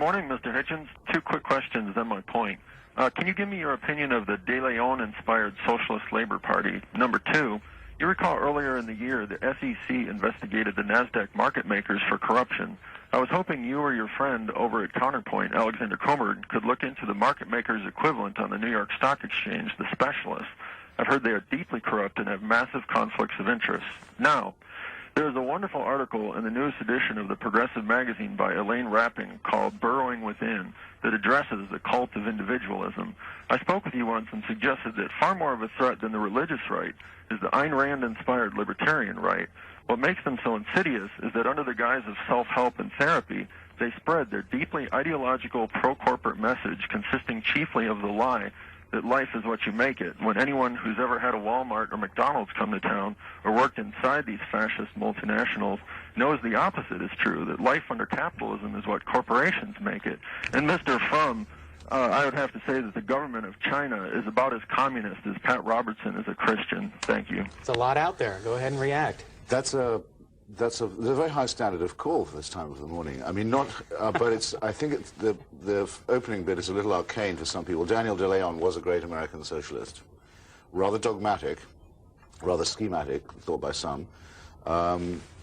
morning, Mr. Hitchens. Two quick questions, then my point. Can you give me your opinion of the De Leon-inspired Socialist Labor Party? Number two, you recall earlier in the year the SEC investigated the NASDAQ market makers for corruption. I was hoping you or your friend over at Counterpoint, Alexander Coburn, could look into the market makers equivalent on the New York Stock Exchange, the specialists. I've heard they are deeply corrupt and have massive conflicts of interest. Now, there is a wonderful article in the newest edition of the Progressive magazine by Elaine Rapping called Burrowing Within that addresses the cult of individualism. I spoke with you once and suggested that far more of a threat than the religious right is the Ayn Rand-inspired libertarian right. What makes them so insidious is that under the guise of self-help and therapy, they spread their deeply ideological pro-corporate message consisting chiefly of the lie that life is what you make it, when anyone who's ever had a Walmart or McDonald's come to town or worked inside these fascist multinationals knows the opposite is true, that life under capitalism is what corporations make it. And Mr. Frum, I would have to say that the government of China is about as communist as Pat Robertson is a Christian. Thank you. It's a lot out there. Go ahead and react. There's a very high standard of call for this time of the morning. I mean, not, but it's. I think it's the opening bit is a little arcane for some people. Daniel De Leon was a great American socialist, rather dogmatic, rather schematic, thought by some,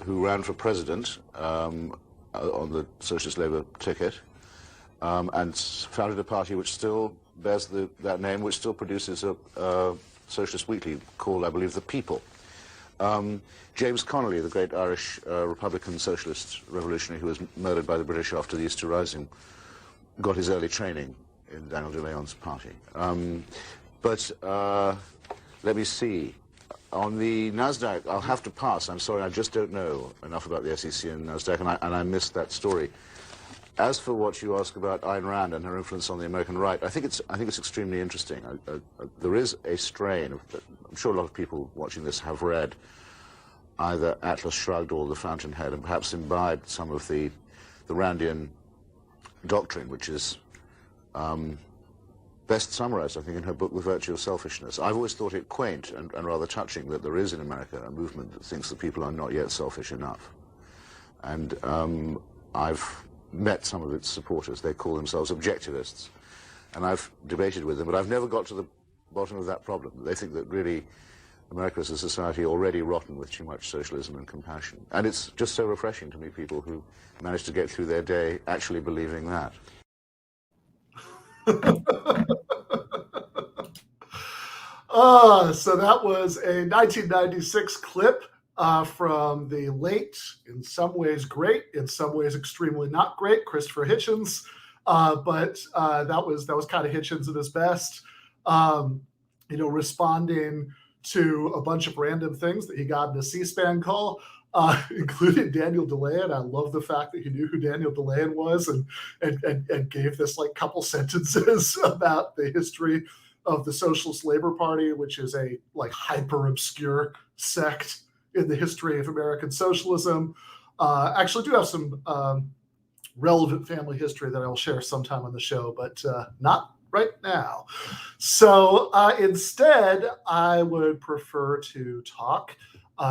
who ran for president on the Socialist Labour ticket, and founded a party which still bears that name, which still produces a socialist weekly called, I believe, The People. James Connolly, the great Irish Republican socialist revolutionary who was murdered by the British after the Easter Rising, got his early training in Daniel De Leon's party. But let me see. On the NASDAQ, I'll have to pass. I'm sorry, I just don't know enough about the SEC and NASDAQ, and I missed that story. As for what you ask about Ayn Rand and her influence on the American right, I think it's extremely interesting. There is a strain of, I'm sure a lot of people watching this have read either Atlas Shrugged or The Fountainhead, and perhaps imbibed some of the Randian doctrine, which is best summarized, I think, in her book, The Virtue of Selfishness. I've always thought it quaint and rather touching that there is in America a movement that thinks that people are not yet selfish enough. And I've met some of its supporters. They call themselves objectivists. And I've debated with them, but I've never got to the bottom of that problem. They think that really America is a society already rotten with too much socialism and compassion. And it's just so refreshing to meet people who manage to get through their day actually believing that. So that was a 1996 clip from the late, in some ways great, in some ways extremely not great, Christopher Hitchens. But that was kind of Hitchens at his best, responding to a bunch of random things that he got in a C-SPAN call, including Daniel De Leon. I love the fact that he knew who Daniel De Leon was and gave this like couple sentences about the history of the Socialist Labor Party, which is a like hyper obscure sect in the history of American socialism. Actually do have some relevant family history that I will share sometime on the show, but not right now. So instead, I would prefer to talk,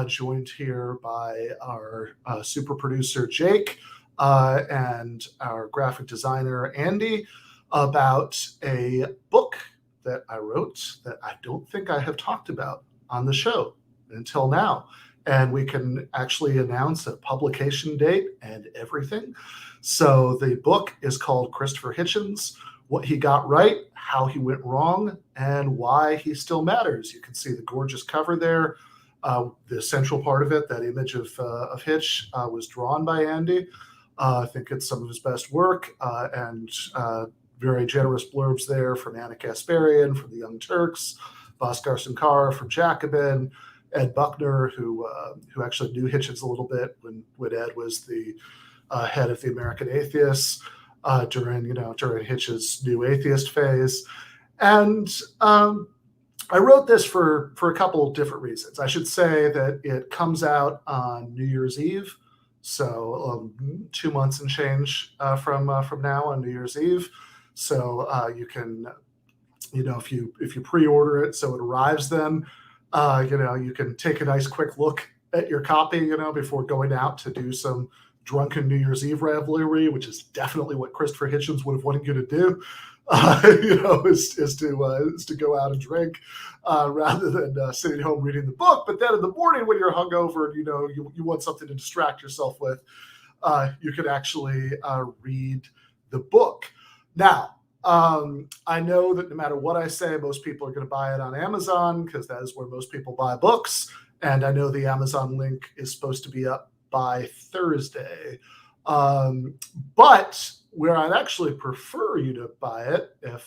joined here by our super producer, Jake, and our graphic designer, Andy, about a book that I wrote that I don't think I have talked about on the show until now. And we can actually announce a publication date and everything. So the book is called Christopher Hitchens, What He Got Right, How He Went Wrong, and Why He Still Matters. You can see the gorgeous cover there. The central part of it, that image of Hitch, was drawn by Andy. I think it's some of his best work, and very generous blurbs there from Anna Kasparian, from the Young Turks, Bhaskar Sankara from Jacobin, Ed Buckner, who actually knew Hitchens a little bit when Ed was the head of the American Atheists during Hitch's New Atheist phase. And I wrote this for a couple of different reasons. I should say that it comes out on New Year's Eve, so 2 months and change from now on New Year's Eve. So you can, if you pre-order it, so it arrives then. You can take a nice quick look at your copy, before going out to do some drunken New Year's Eve revelry, which is definitely what Christopher Hitchens would have wanted you to do. Is to go out and drink rather than sitting home reading the book. But then in the morning when you're hungover and you want something to distract yourself with, you could actually read the book. Now, I know that no matter what I say, most people are going to buy it on Amazon because that is where most people buy books. And I know the Amazon link is supposed to be up by Thursday. But where I'd actually prefer you to buy it, if,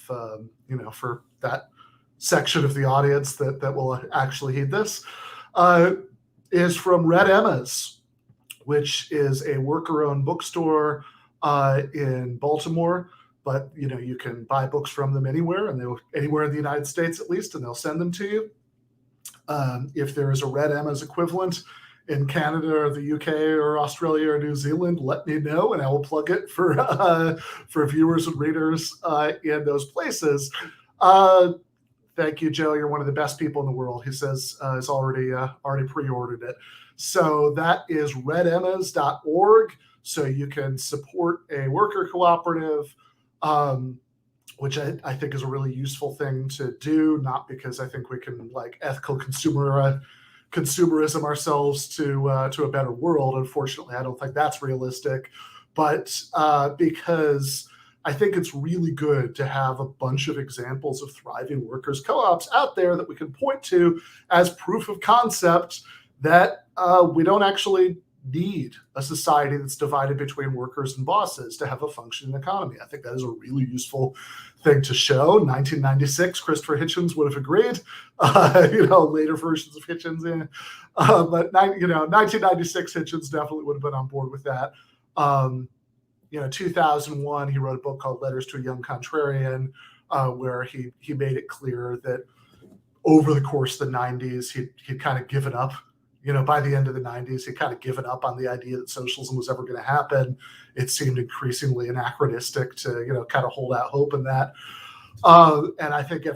for that section of the audience that will actually heed this, is from Red Emma's, which is a worker-owned bookstore in Baltimore. But, you can buy books from them anywhere, and anywhere in the United States at least, and they'll send them to you. If there is a Red Emma's equivalent in Canada or the UK or Australia or New Zealand, let me know, and I will plug it for viewers and readers in those places. Thank you, Joe. You're one of the best people in the world. He says has already pre-ordered it. So that is redemmas.org. So you can support a worker cooperative, which I think is a really useful thing to do, not because I think we can ethical consumerism ourselves to a better world. Unfortunately, I don't think that's realistic, but because I think it's really good to have a bunch of examples of thriving workers co-ops out there that we can point to as proof of concept that we don't actually need a society that's divided between workers and bosses to have a functioning economy. I think that is a really useful thing to show. 1996, Christopher Hitchens would have agreed. Later versions of Hitchens, but 1996, Hitchens definitely would have been on board with that. 2001, he wrote a book called Letters to a Young Contrarian, where he made it clear that over the course of the 90s, he'd kind of given up. By the end of the 90s, he'd kind of given up on the idea that socialism was ever going to happen. It seemed increasingly anachronistic to, kind of hold out hope in that. And I think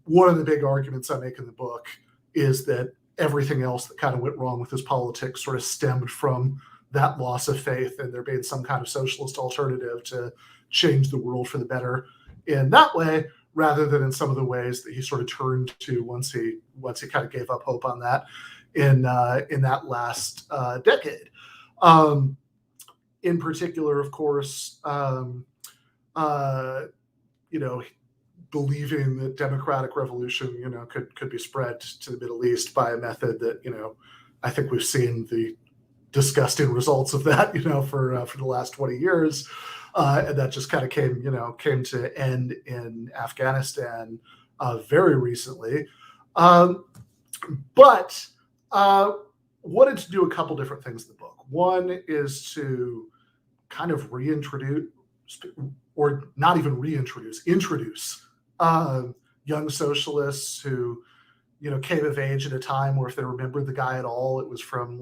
one of the big arguments I make in the book is that everything else that kind of went wrong with his politics sort of stemmed from that loss of faith and there being some kind of socialist alternative to change the world for the better in that way, rather than in some of the ways that he sort of turned to once he kind of gave up hope on that in that last decade. In particular, of course, believing that democratic revolution, could be spread to the Middle East by a method that, I think we've seen the disgusting results of that, for the last 20 years. And that just kind of came to end in Afghanistan very recently. But wanted to do a couple different things in the book. One is to kind of reintroduce, or not even reintroduce, introduce young socialists who, came of age at a time where if they remembered the guy at all, it was from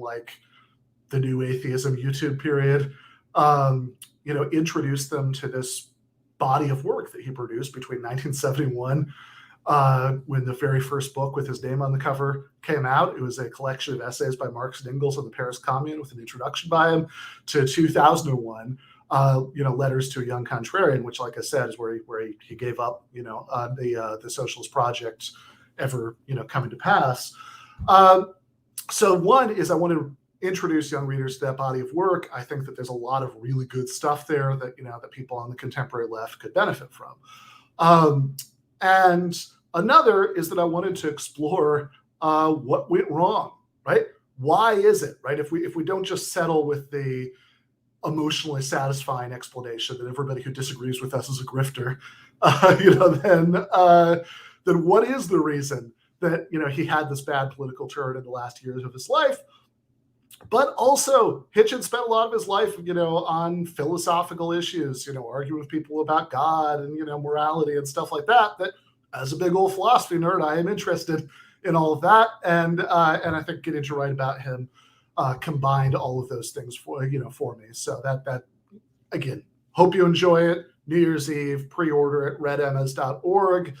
the New Atheism YouTube period. Introduce them to this body of work that he produced between 1971 when the very first book with his name on the cover came out. It was a collection of essays by Marx and Engels on the Paris Commune with an introduction by him, to 2001, Letters to a Young Contrarian, which, like I said, is where he gave up, on the socialist project ever, coming to pass. So one is I want to introduce young readers to that body of work. I think that there's a lot of really good stuff there that, that people on the contemporary left could benefit from. And another is that I wanted to explore what went wrong, right? Why is it, right? If we don't just settle with the emotionally satisfying explanation that everybody who disagrees with us is a grifter, then what is the reason that, he had this bad political turn in the last years of his life? But also, Hitchens spent a lot of his life, on philosophical issues, arguing with people about God and, morality and stuff like that. That, as a big old philosophy nerd, I am interested in all of that. And I think getting to write about him combined all of those things for me. So that again, hope you enjoy it. New Year's Eve, pre-order at redemmas.org.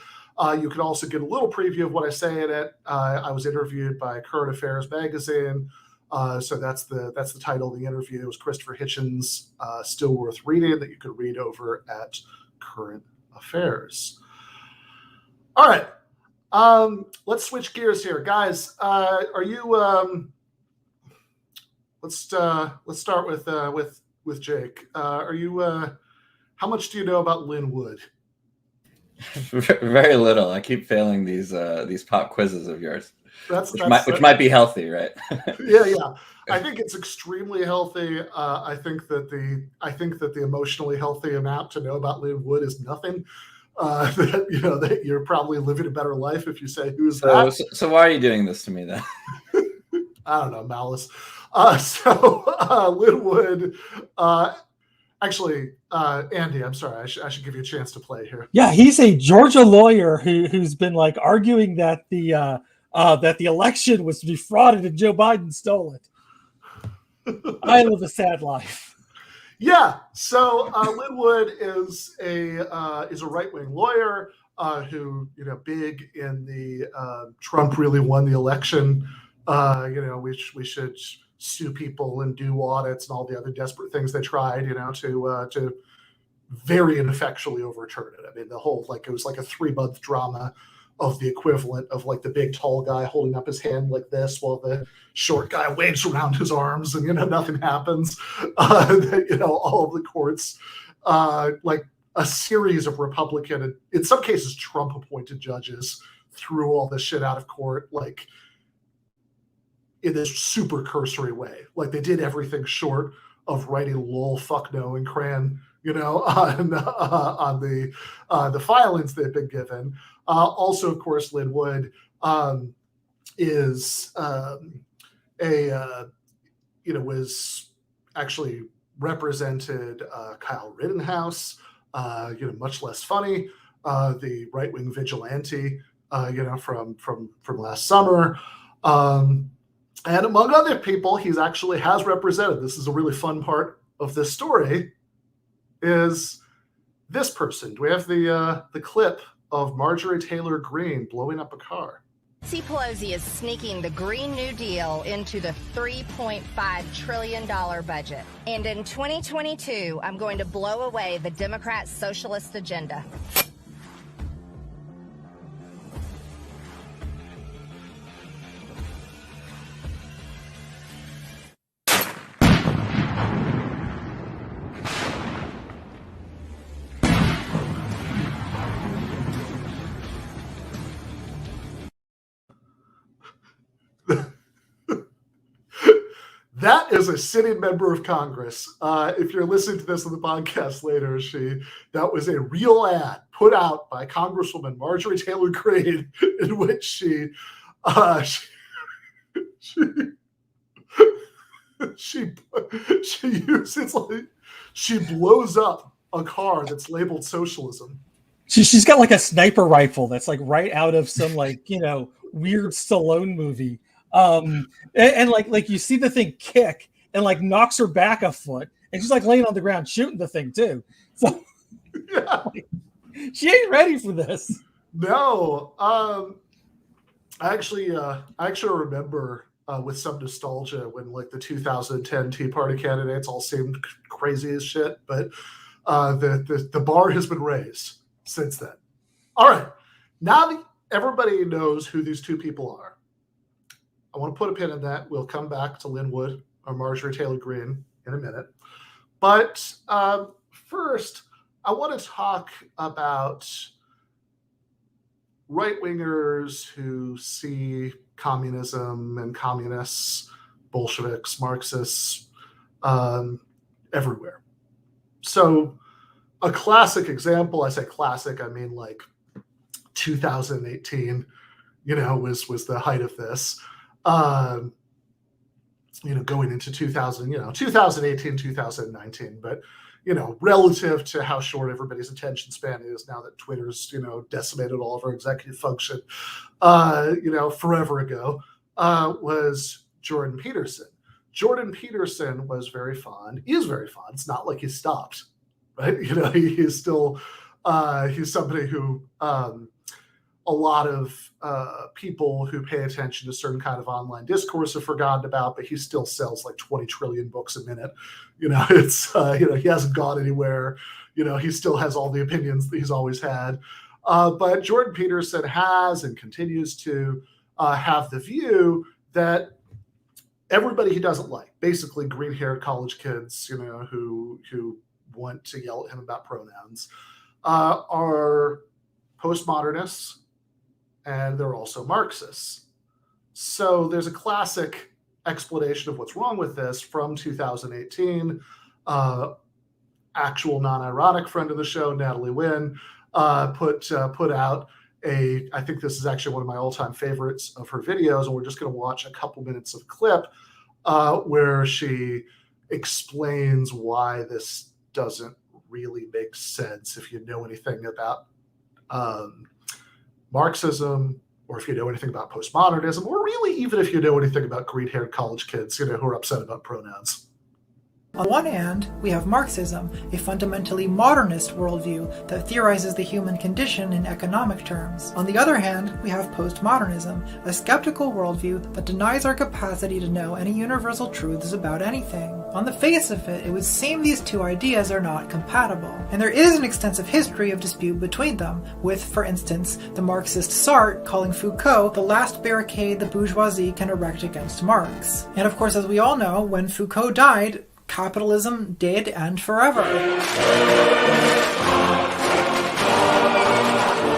You can also get a little preview of what I say in it. I was interviewed by Current Affairs magazine So that's the title of the interview. It was Christopher Hitchens, Still Worth Reading, that you could read over at Current Affairs. All right. Let's switch gears here, guys. Are you? Let's start with Jake. Are you? How much do you know about Lin Wood? Very little. I keep failing these pop quizzes of yours, which might be healthy, right? Yeah. I think it's extremely healthy. I think that the emotionally healthy amount to know about Lin Wood is nothing. That you're probably living a better life if you say who's that. So why are you doing this to me then? I don't know, malice. Lin Wood. Actually, Andy, I'm sorry. I should give you a chance to play here. Yeah, he's a Georgia lawyer who's been like arguing that the election was defrauded and Joe Biden stole it. I live a sad life. Yeah. So Lin Wood is a right-wing lawyer who, big in the Trump really won the election. We should sue people and do audits and all the other desperate things they tried, to very ineffectually overturn it. I mean, the whole, it was like a 3-month drama of the equivalent of the big tall guy holding up his hand like this while the short guy waves around his arms and, nothing happens. All of the courts, a series of Republican, and in some cases Trump appointed judges threw all this shit out of court, in this super cursory way. They did everything short of writing lol, fuck no, and cran, on the filings they've been given. Also, of course, Lin Wood is was actually represented Kyle Rittenhouse, much less funny, the right-wing vigilante, from last summer. And among other people, he's actually has represented. This is a really fun part of this story. Is this person? Do we have the clip of Marjorie Taylor Greene blowing up a car? Nancy Pelosi is sneaking the Green New Deal into the $3.5 trillion budget. And in 2022, I'm going to blow away the Democrat socialist agenda. That is a sitting member of Congress. If you're listening to this on the podcast later, that was a real ad put out by Congresswoman Marjorie Taylor Greene, in which she blows up a car that's labeled socialism. She's got a sniper rifle that's right out of some weird Stallone movie. And you see the thing kick and knocks her back a foot, and she's laying on the ground shooting the thing too. So yeah. She ain't ready for this. No. I actually remember with some nostalgia when the 2010 Tea Party candidates all seemed crazy as shit, but the bar has been raised since then. All right. Now that everybody knows who these two people are, I want to put a pin in that. We'll come back to Lin Wood or Marjorie Taylor Greene in a minute. But first, I want to talk about right-wingers who see communism and communists, Bolsheviks, Marxists, everywhere. So a classic example, I say classic, I mean 2018, was the height of this. Going into 2018, 2019, but, relative to how short everybody's attention span is now that Twitter's, decimated all of our executive function, forever ago, was Jordan Peterson. Jordan Peterson is very fond. It's not like he stopped, right? He's still, he's somebody who, a lot of people who pay attention to certain kind of online discourse have forgotten about, but he still sells like 20 trillion books a minute. It's, he hasn't gone anywhere. He still has all the opinions that he's always had. But Jordan Peterson has and continues to have the view that everybody he doesn't like, basically green-haired college kids, who want to yell at him about pronouns, are postmodernists, and they're also Marxists. So there's a classic explanation of what's wrong with this from 2018. Actual non-ironic friend of the show, Natalie Wynn, put out I think this is actually one of my all-time favorites of her videos, and we're just going to watch a couple minutes of clip where she explains why this doesn't really make sense if you know anything about Marxism, or if you know anything about postmodernism, or really even if you know anything about green-haired college kids, who are upset about pronouns. On one hand, we have Marxism, a fundamentally modernist worldview that theorizes the human condition in economic terms. On the other hand, we have postmodernism, a skeptical worldview that denies our capacity to know any universal truths about anything. On the face of it, it would seem these two ideas are not compatible, and there is an extensive history of dispute between them, with, for instance, the Marxist Sartre calling Foucault the last barricade the bourgeoisie can erect against Marx. And of course, as we all know, when Foucault died, capitalism did end forever.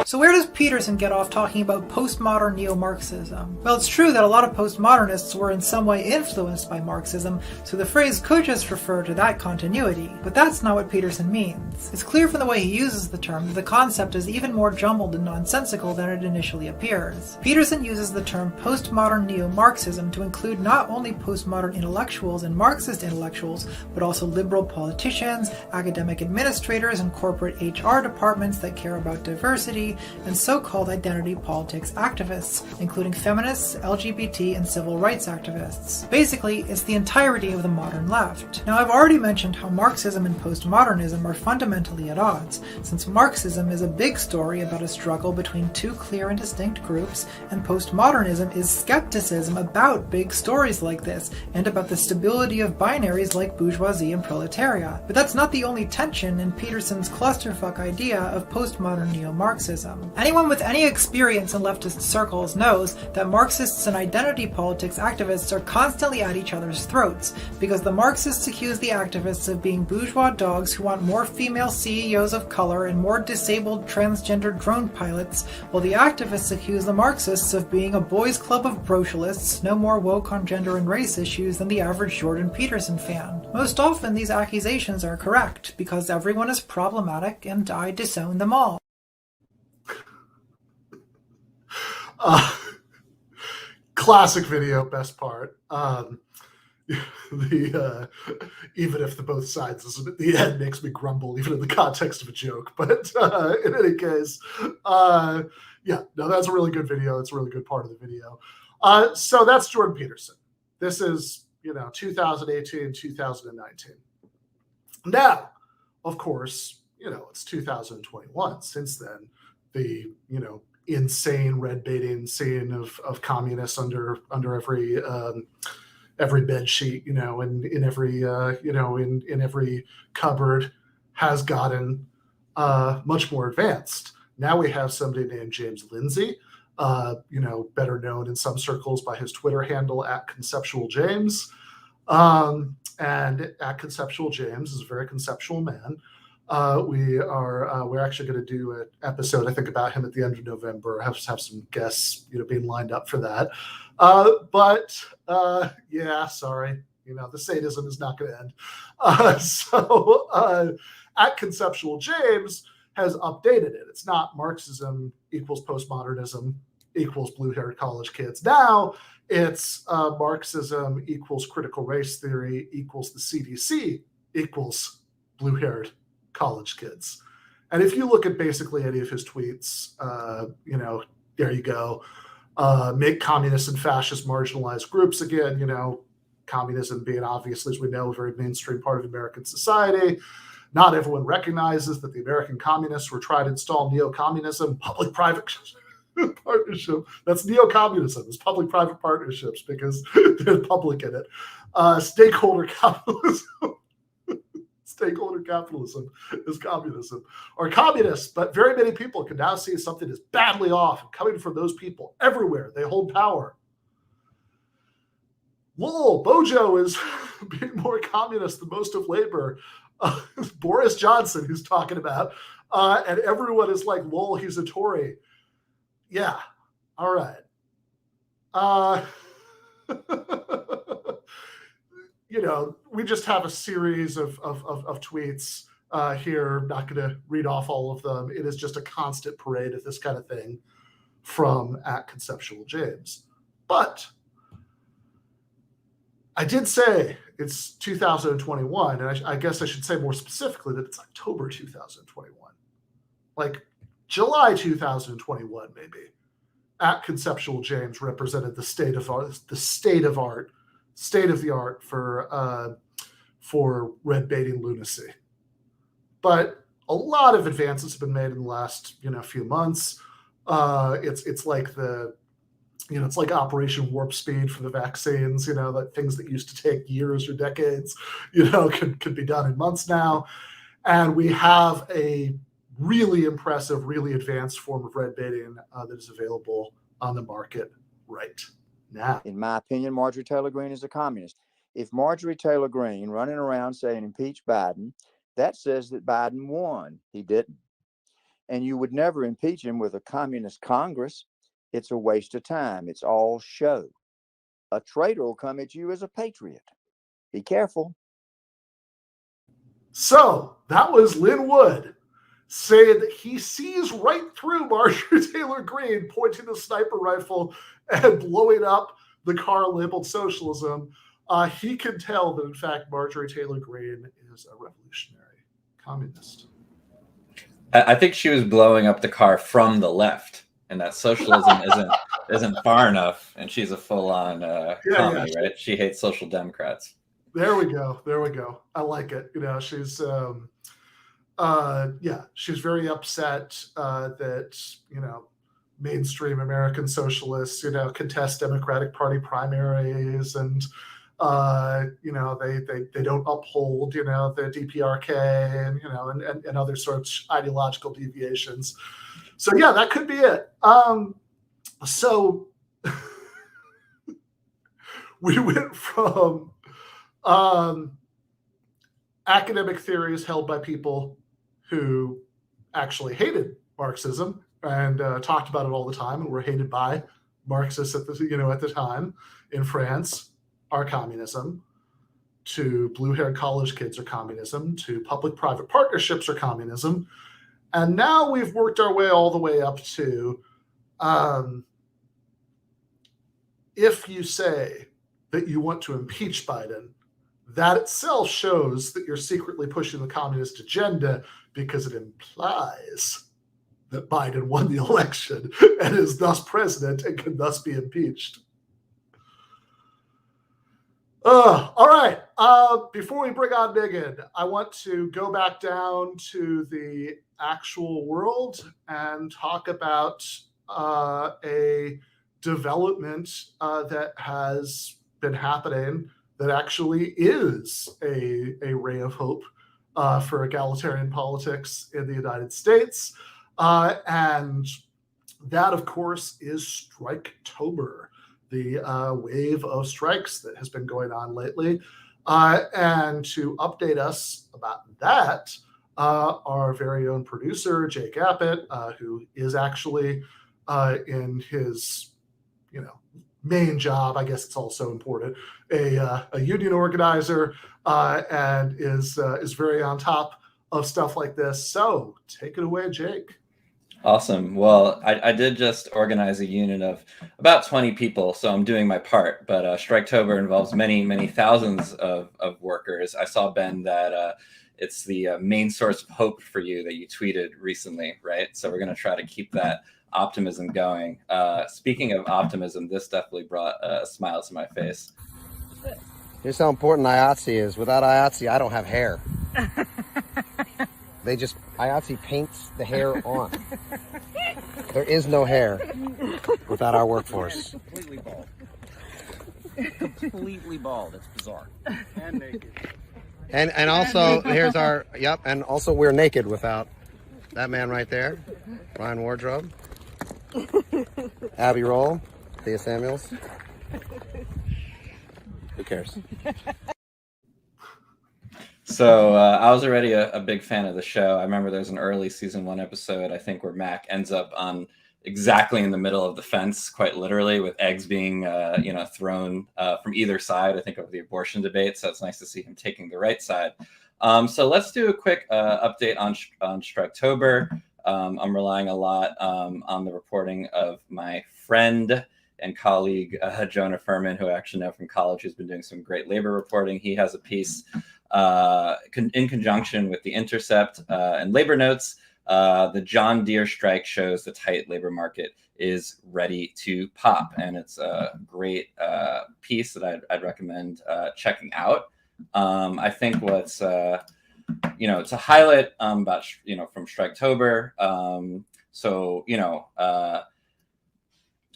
So where does Peterson get off talking about postmodern neo-Marxism? Well, it's true that a lot of postmodernists were in some way influenced by Marxism, so the phrase could just refer to that continuity. But that's not what Peterson means. It's clear from the way he uses the term that the concept is even more jumbled and nonsensical than it initially appears. Peterson uses the term postmodern neo-Marxism to include not only postmodern intellectuals and Marxist intellectuals, but also liberal politicians, academic administrators, and corporate HR departments that care about diversity, and so-called identity politics activists, including feminists, LGBT, and civil rights activists. Basically, it's the entirety of the modern left. Now, I've already mentioned how Marxism and postmodernism are fundamentally at odds, since Marxism is a big story about a struggle between two clear and distinct groups, and postmodernism is skepticism about big stories like this, and about the stability of binaries like bourgeoisie and proletariat. But that's not the only tension in Peterson's clusterfuck idea of postmodern neo-Marxism. Anyone with any experience in leftist circles knows that Marxists and identity politics activists are constantly at each other's throats, because the Marxists accuse the activists of being bourgeois dogs who want more female CEOs of color and more disabled transgender drone pilots, while the activists accuse the Marxists of being a boys' club of brocialists, no more woke on gender and race issues than the average Jordan Peterson fan. Most often these accusations are correct, because everyone is problematic and I disown them all. Classic video, best part. Even if the both sides is at the end makes me grumble, even in the context of a joke. But in any case, that's a really good video. It's a really good part of the video. So that's Jordan Peterson. This is 2018, 2019. Now, of course, it's 2021. Since then, the insane red baiting scene of communists under every bed sheet, and in every in every cupboard has gotten much more advanced. Now we have somebody named James Lindsay, better known in some circles by his Twitter handle @ConceptualJames, and @ConceptualJames is a very conceptual man. We're actually going to do an episode, I think, about him at the end of November. I have some guests, being lined up for that. Sorry, the sadism is not going to end. So @Conceptual James has updated it. It's not Marxism equals postmodernism equals blue-haired college kids. Now it's Marxism equals critical race theory equals the CDC equals blue-haired college kids. And if you look at basically any of his tweets, there you go. Make communists and fascist marginalized groups again, communism being obviously, as we know, a very mainstream part of American society. Not everyone recognizes that the American communists were trying to install neo-communism, public-private partnership. That's neo-communism. It's public-private partnerships because they're public in it. Stakeholder capitalism. Stakeholder capitalism is communism. Or communists, but very many people can now see something is badly off and coming from those people everywhere. They hold power. Lol, Bojo is being more communist than most of labor. Boris Johnson, who's talking about, and everyone is like, lol, he's a Tory. Yeah, all right. We just have a series of tweets here. Not going to read off all of them. It is just a constant parade of this kind of thing from @ConceptualJames. But I did say it's 2021, and I guess I should say more specifically that it's October 2021. Like July 2021, maybe. @ConceptualJames represented the state of the art for red baiting lunacy. But a lot of advances have been made in the last few months. It's like it's like Operation Warp Speed for the vaccines. That things that used to take years or decades, could be done in months now. And we have a really impressive, really advanced form of red baiting that is available on the market right now. In my opinion, Marjorie Taylor Greene is a communist. If Marjorie Taylor Greene running around saying impeach Biden, that says that Biden won. He didn't. And you would never impeach him with a communist Congress. It's a waste of time. It's all show. A traitor will come at you as a patriot. Be careful. So that was Lin Wood saying that he sees right through Marjorie Taylor Greene pointing the sniper rifle and blowing up the car labeled socialism. He can tell that, in fact, Marjorie Taylor Greene is a revolutionary communist. I think she was blowing up the car from the left, and that socialism isn't far enough, and she's a full-on commie, right? She hates social democrats. There we go. I like it. She's she's very upset that mainstream American socialists contest Democratic Party primaries, and they don't uphold the DPRK and other sorts of ideological deviations. So yeah, that could be it. So we went from academic theories held by people who actually hated Marxism and talked about it all the time and were hated by Marxists at the time in France, are communism, to blue-haired college kids are communism, to public-private partnerships are communism. And now we've worked our way all the way up to if you say that you want to impeach Biden, that itself shows that you're secretly pushing the communist agenda because it implies that Biden won the election and is thus president and can thus be impeached. All right. Before we bring on Meagan, I want to go back down to the actual world and talk about a development that has been happening that actually is a ray of hope for egalitarian politics in the United States. And that, of course, is Striketober, the wave of strikes that has been going on lately. And to update us about that, our very own producer, Jake Appett, who is actually in his, main job, I guess it's also important, a union organizer, and is very on top of stuff like this. So take it away, Jake. Awesome. Well, I did just organize a union of about 20 people, so I'm doing my part. But Striketober involves many, many thousands of workers. I saw, Ben, that it's the main source of hope for you that you tweeted recently, right? So we're going to try to keep that optimism going. Speaking of optimism, this definitely brought a smile to my face. Here's how important IATSE is. Without IATSE, I don't have hair. IATSE paints the hair on. There is no hair without our workforce. Completely bald. Completely bald. It's bizarre. And naked. And also, here's our, yep, and also we're naked without that man right there, Ryan Wardrobe, Abby Roll, Thea Samuels. Who cares? So I was already a big fan of the show. I remember there's an early season 1 episode, I think, where Mac ends up on exactly in the middle of the fence, quite literally, with eggs being thrown from either side, I think, of the abortion debate. So it's nice to see him taking the right side. So let's do a quick update on Striketober. I'm relying a lot on the reporting of my friend and colleague, Jonah Furman, who I actually know from college, who's been doing some great labor reporting. He has a piece in conjunction with The Intercept and Labor Notes. The John Deere strike shows the tight labor market is ready to pop. And it's a great piece that I'd recommend checking out. I think what's, to highlight about, from Striketober.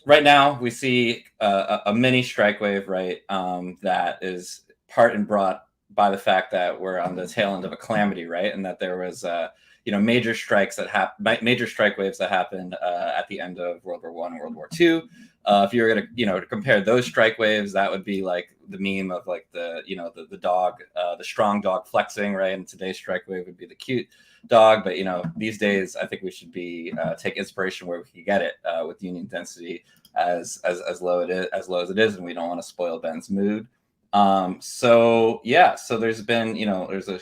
Right now we see a mini strike wave, right? That is part and brought by the fact that we're on the tail end of a calamity, right? And that there was, major strikes that major strike waves that happened at the end of World War I and World War II. If you were going to, compare those strike waves, that would be like the meme of like the dog, the strong dog flexing, right? And today's strike wave would be the cute dog. But, these days, I think we should take inspiration where we can get it with union density as low as it is. And we don't want to spoil Ben's mood. So there's been, there's a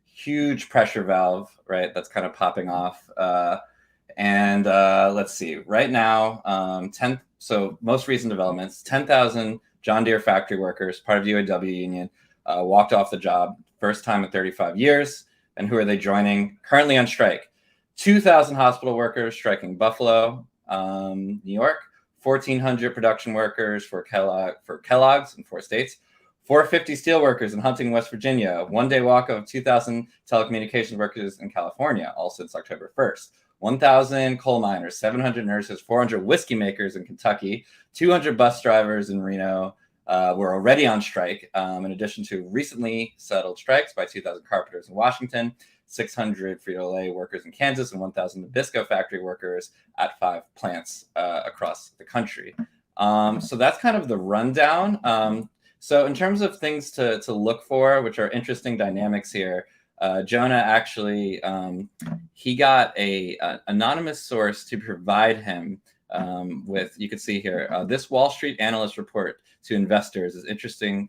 huge pressure valve, right? That's kind of popping off. Let's see, right now, most recent developments, 10,000 John Deere factory workers, part of the UAW union, walked off the job, first time in 35 years. And who are they joining? Currently on strike, 2,000 hospital workers striking Buffalo, New York, 1,400 production workers for Kellogg's in 4 states, 450 steelworkers in Huntington, West Virginia, one-day walk of 2,000 telecommunications workers in California, all since October 1st. 1,000 coal miners, 700 nurses, 400 whiskey makers in Kentucky, 200 bus drivers in Reno were already on strike, in addition to recently settled strikes by 2,000 carpenters in Washington, 600 Frito-Lay workers in Kansas, and 1,000 Nabisco factory workers at 5 plants across the country. So that's kind of the rundown. So in terms of things to look for, which are interesting dynamics here, Jonah actually, he got an anonymous source to provide him with, you can see here, this Wall Street analyst report to investors is interesting,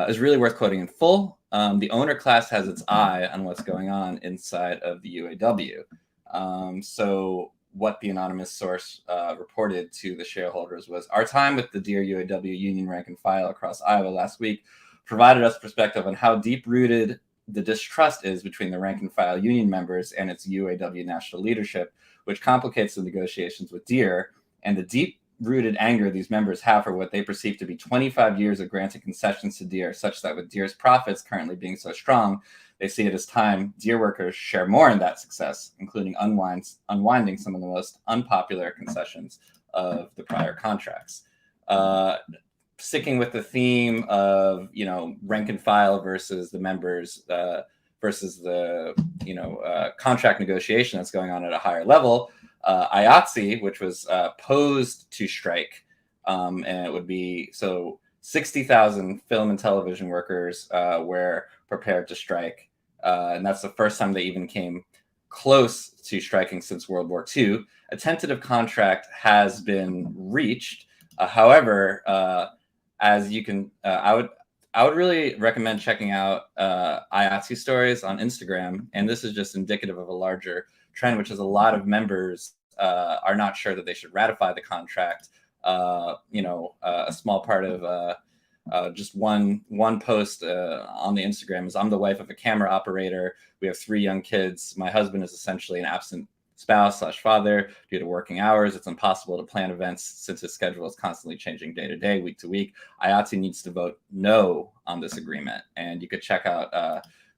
is really worth quoting in full. The owner class has its eye on what's going on inside of the UAW. So what the anonymous source reported to the shareholders was, our time with the Deere UAW union rank and file across Iowa last week provided us perspective on how deep-rooted the distrust is between the rank and file union members and its UAW national leadership, which complicates the negotiations with Deere, and the deep-rooted anger these members have for what they perceive to be 25 years of granted concessions to Deere, such that with Deere's profits currently being so strong, they see it as time Deere workers share more in that success, including unwinding some of the most unpopular concessions of the prior contracts. Sticking with the theme of, rank and file versus the members versus the, contract negotiation that's going on at a higher level, IATSE, which was posed to strike, and it would be, 60,000 film and television workers were prepared to strike. And that's the first time they even came close to striking since World War II. A tentative contract has been reached. However, as you can, I would really recommend checking out IATSE stories on Instagram. And this is just indicative of a larger trend, which is a lot of members are not sure that they should ratify the contract. A small part of just one post on the Instagram is, I'm the wife of a camera operator. We have 3 young kids. My husband is essentially an absent spouse/father due to working hours. It's impossible to plan events since his schedule is constantly changing day to day, week to week. IATSE needs to vote no on this agreement. And you could check out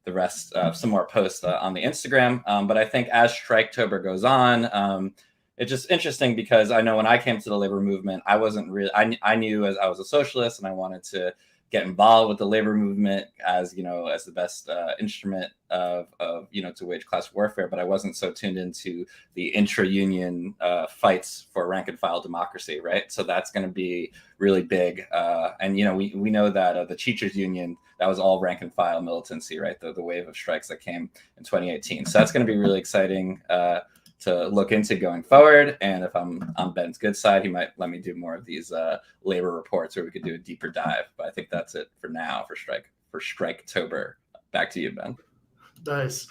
the rest of some more posts on the Instagram. But I think as Striketober goes on, it's just interesting because I know when I came to the labor movement, I wasn't really, I knew as I was a socialist and I wanted to get involved with the labor movement as, you know, as the best instrument of, you know, to wage class warfare, but I wasn't so tuned into the intra-union fights for rank and file democracy, right? So that's going to be really big. And, you know, we know that the teachers union, that was all rank and file militancy, right? The wave of strikes that came in 2018. So that's going to be really exciting to look into going forward. And if I'm on Ben's good side, he might let me do more of these labor reports where we could do a deeper dive. But I think that's it for now for Striketober. Back to you, Ben. Nice.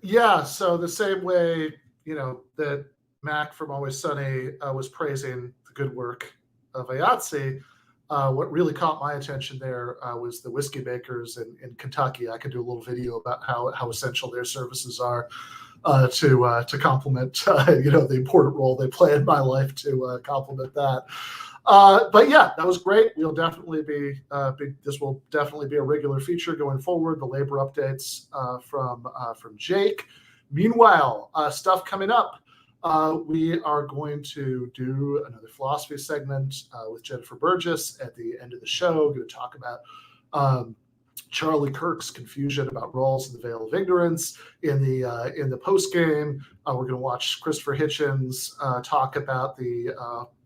Yeah, so the same way, you know, that Mac from Always Sunny was praising the good work of IATSE, what really caught my attention there was the whiskey makers in Kentucky. I could do a little video about how essential their services are to complement, you know, the important role they play in my life to complement that. But yeah, that was great. We'll definitely be this will definitely be a regular feature going forward. The labor updates from Jake. Meanwhile, stuff coming up. We are going to do another philosophy segment with Jennifer Burgis at the end of the show. We're going to talk about Charlie Kirk's confusion about roles in the veil of ignorance in the post game. We're going to watch Christopher Hitchens talk about the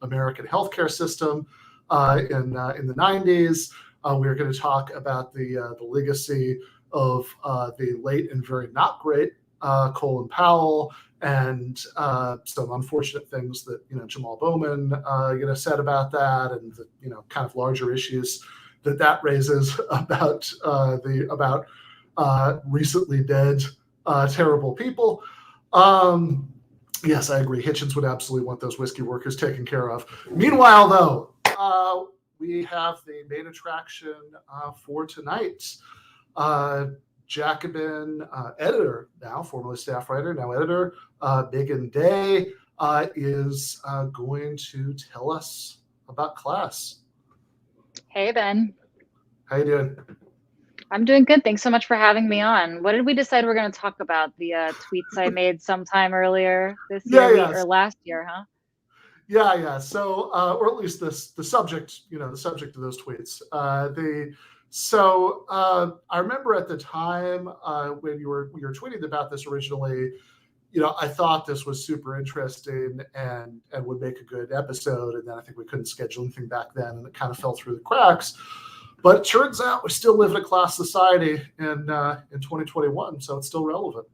American healthcare system in the 90s. We're going to talk about the legacy of the late and very not great Colin Powell, and some unfortunate things that, you know, Jamal Bowman said about that, and the, you know, kind of larger issues that raises about recently dead terrible people. Yes, I agree. Hitchens would absolutely want those whiskey workers taken care of. Meanwhile, though, we have the main attraction for tonight. Jacobin editor, now formerly staff writer, now editor, Meagan Day, is going to tell us about class. Hey, Ben. How you doing? I'm doing good. Thanks so much for having me on. What did we decide we're going to talk about? The tweets I made sometime earlier this year or last year, huh? Yeah. So, or at least the subject, you know, the subject of those tweets. I remember at the time when you were tweeting about this originally, you know, I thought this was super interesting and would make a good episode. And then I think we couldn't schedule anything back then, and it kind of fell through the cracks. But it turns out we still live in a class society in 2021, so it's still relevant.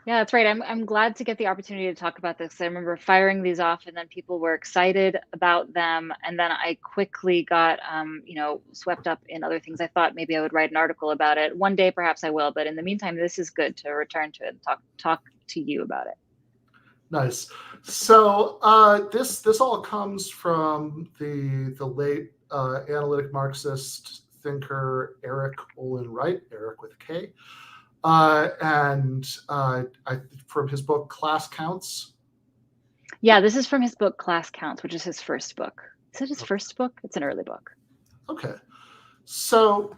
Yeah, that's right. I'm glad to get the opportunity to talk about this. I remember firing these off, and then people were excited about them, and then I quickly got swept up in other things. I thought maybe I would write an article about it. One day, perhaps I will. But in the meantime, this is good to return to it and talk to you about it. Nice. So this all comes from the late analytic Marxist thinker Erik Olin Wright, Erik with a K. From his book Class Counts. Yeah, this is from his book Class Counts, which is his first book. Is it his first book? It's an early book. Okay. So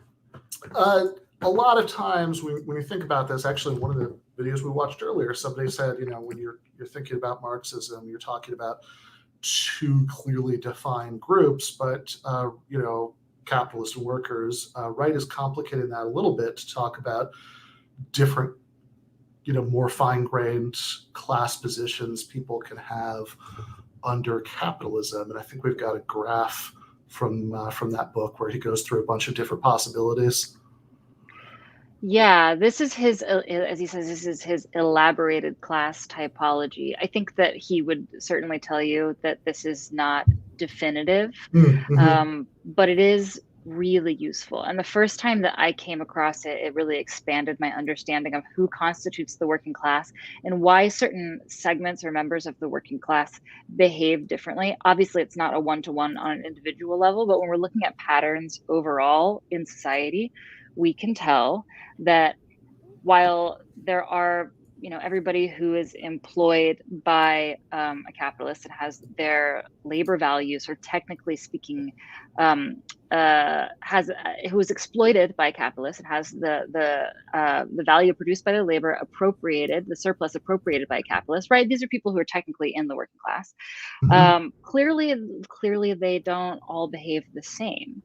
a lot of times when you think about this, actually one of the videos we watched earlier, somebody said, you know, when you're thinking about Marxism, you're talking about two clearly defined groups, but you know, capitalists and workers. Wright is complicating that a little bit to talk about different, you know, more fine-grained class positions people can have under capitalism. And I think we've got a graph from that book where he goes through a bunch of different possibilities. Yeah, this is his, as he says, this is his elaborated class typology. I think that he would certainly tell you that this is not definitive, but it is really useful. And the first time that I came across it, it really expanded my understanding of who constitutes the working class and why certain segments or members of the working class behave differently. Obviously, it's not a one-to-one on an individual level, but when we're looking at patterns overall in society, we can tell that while there are everybody who is employed by a capitalist and has their labor values, or technically speaking, who is exploited by a capitalist and has the value produced by their labor appropriated, the surplus appropriated by a capitalist, right? These are people who are technically in the working class. Clearly, they don't all behave the same.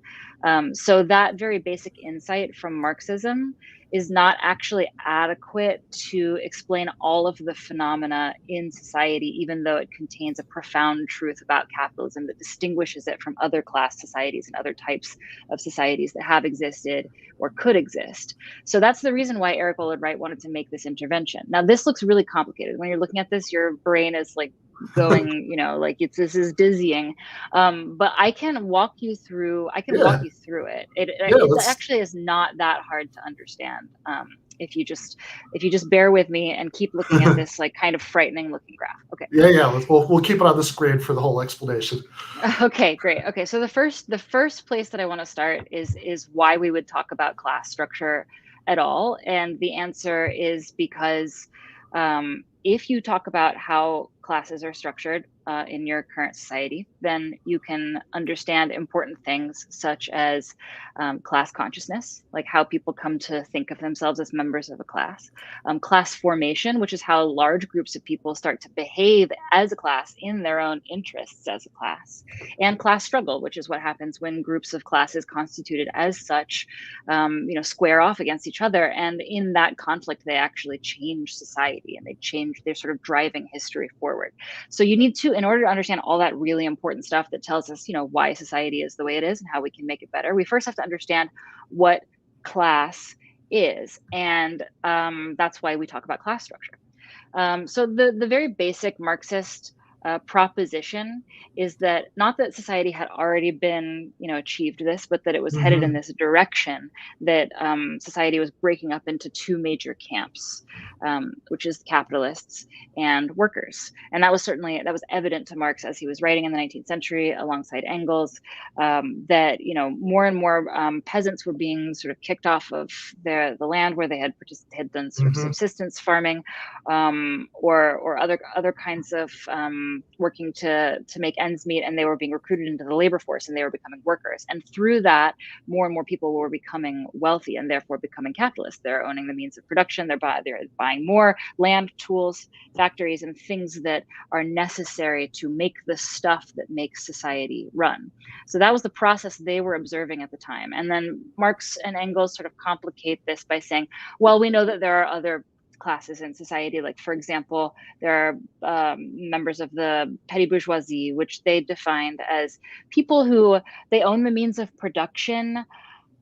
So that very basic insight from Marxism is not actually adequate to explain all of the phenomena in society, even though it contains a profound truth about capitalism that distinguishes it from other class societies and other types of societies that have existed or could exist. So that's the reason why Erik Olin Wright wanted to make this intervention. Now, this looks really complicated. When you're looking at this, your brain is like going, this is dizzying. But I can walk you through. Walk you through it. It actually is not that hard to understand. If you just bear with me and keep looking at this like kind of frightening looking graph. Okay. Yeah. We'll keep it on the screen for the whole explanation. Okay, great. Okay, so the first place that I want to start is why we would talk about class structure at all, and the answer is because if you talk about how classes are structured in your current society, then you can understand important things such as class consciousness, like how people come to think of themselves as members of a class, class formation, which is how large groups of people start to behave as a class in their own interests as a class, and class struggle, which is what happens when groups of classes constituted as such, square off against each other, and in that conflict, they actually change society and they're sort of driving history forward. So you need to, in order to understand all that really important stuff that tells us, why society is the way it is and how we can make it better, we first have to understand what class is. And that's why we talk about class structure. So the very basic Marxist proposition is that not that society had already been, achieved this, but that it was headed in this direction, that society was breaking up into two major camps, which is capitalists and workers. And that was evident to Marx as he was writing in the 19th century alongside Engels, that, more and more peasants were being sort of kicked off of the land where they had done sort of subsistence farming, or other kinds of working to make ends meet, and they were being recruited into the labor force and they were becoming workers. And through that, more and more people were becoming wealthy and therefore becoming capitalists. They're owning the means of production. They're buying more land, tools, factories, and things that are necessary to make the stuff that makes society run. So that was the process they were observing at the time. And then Marx and Engels sort of complicate this by saying, well, we know that there are other classes in society. Like, for example, there are members of the petty bourgeoisie, which they defined as people who they own the means of production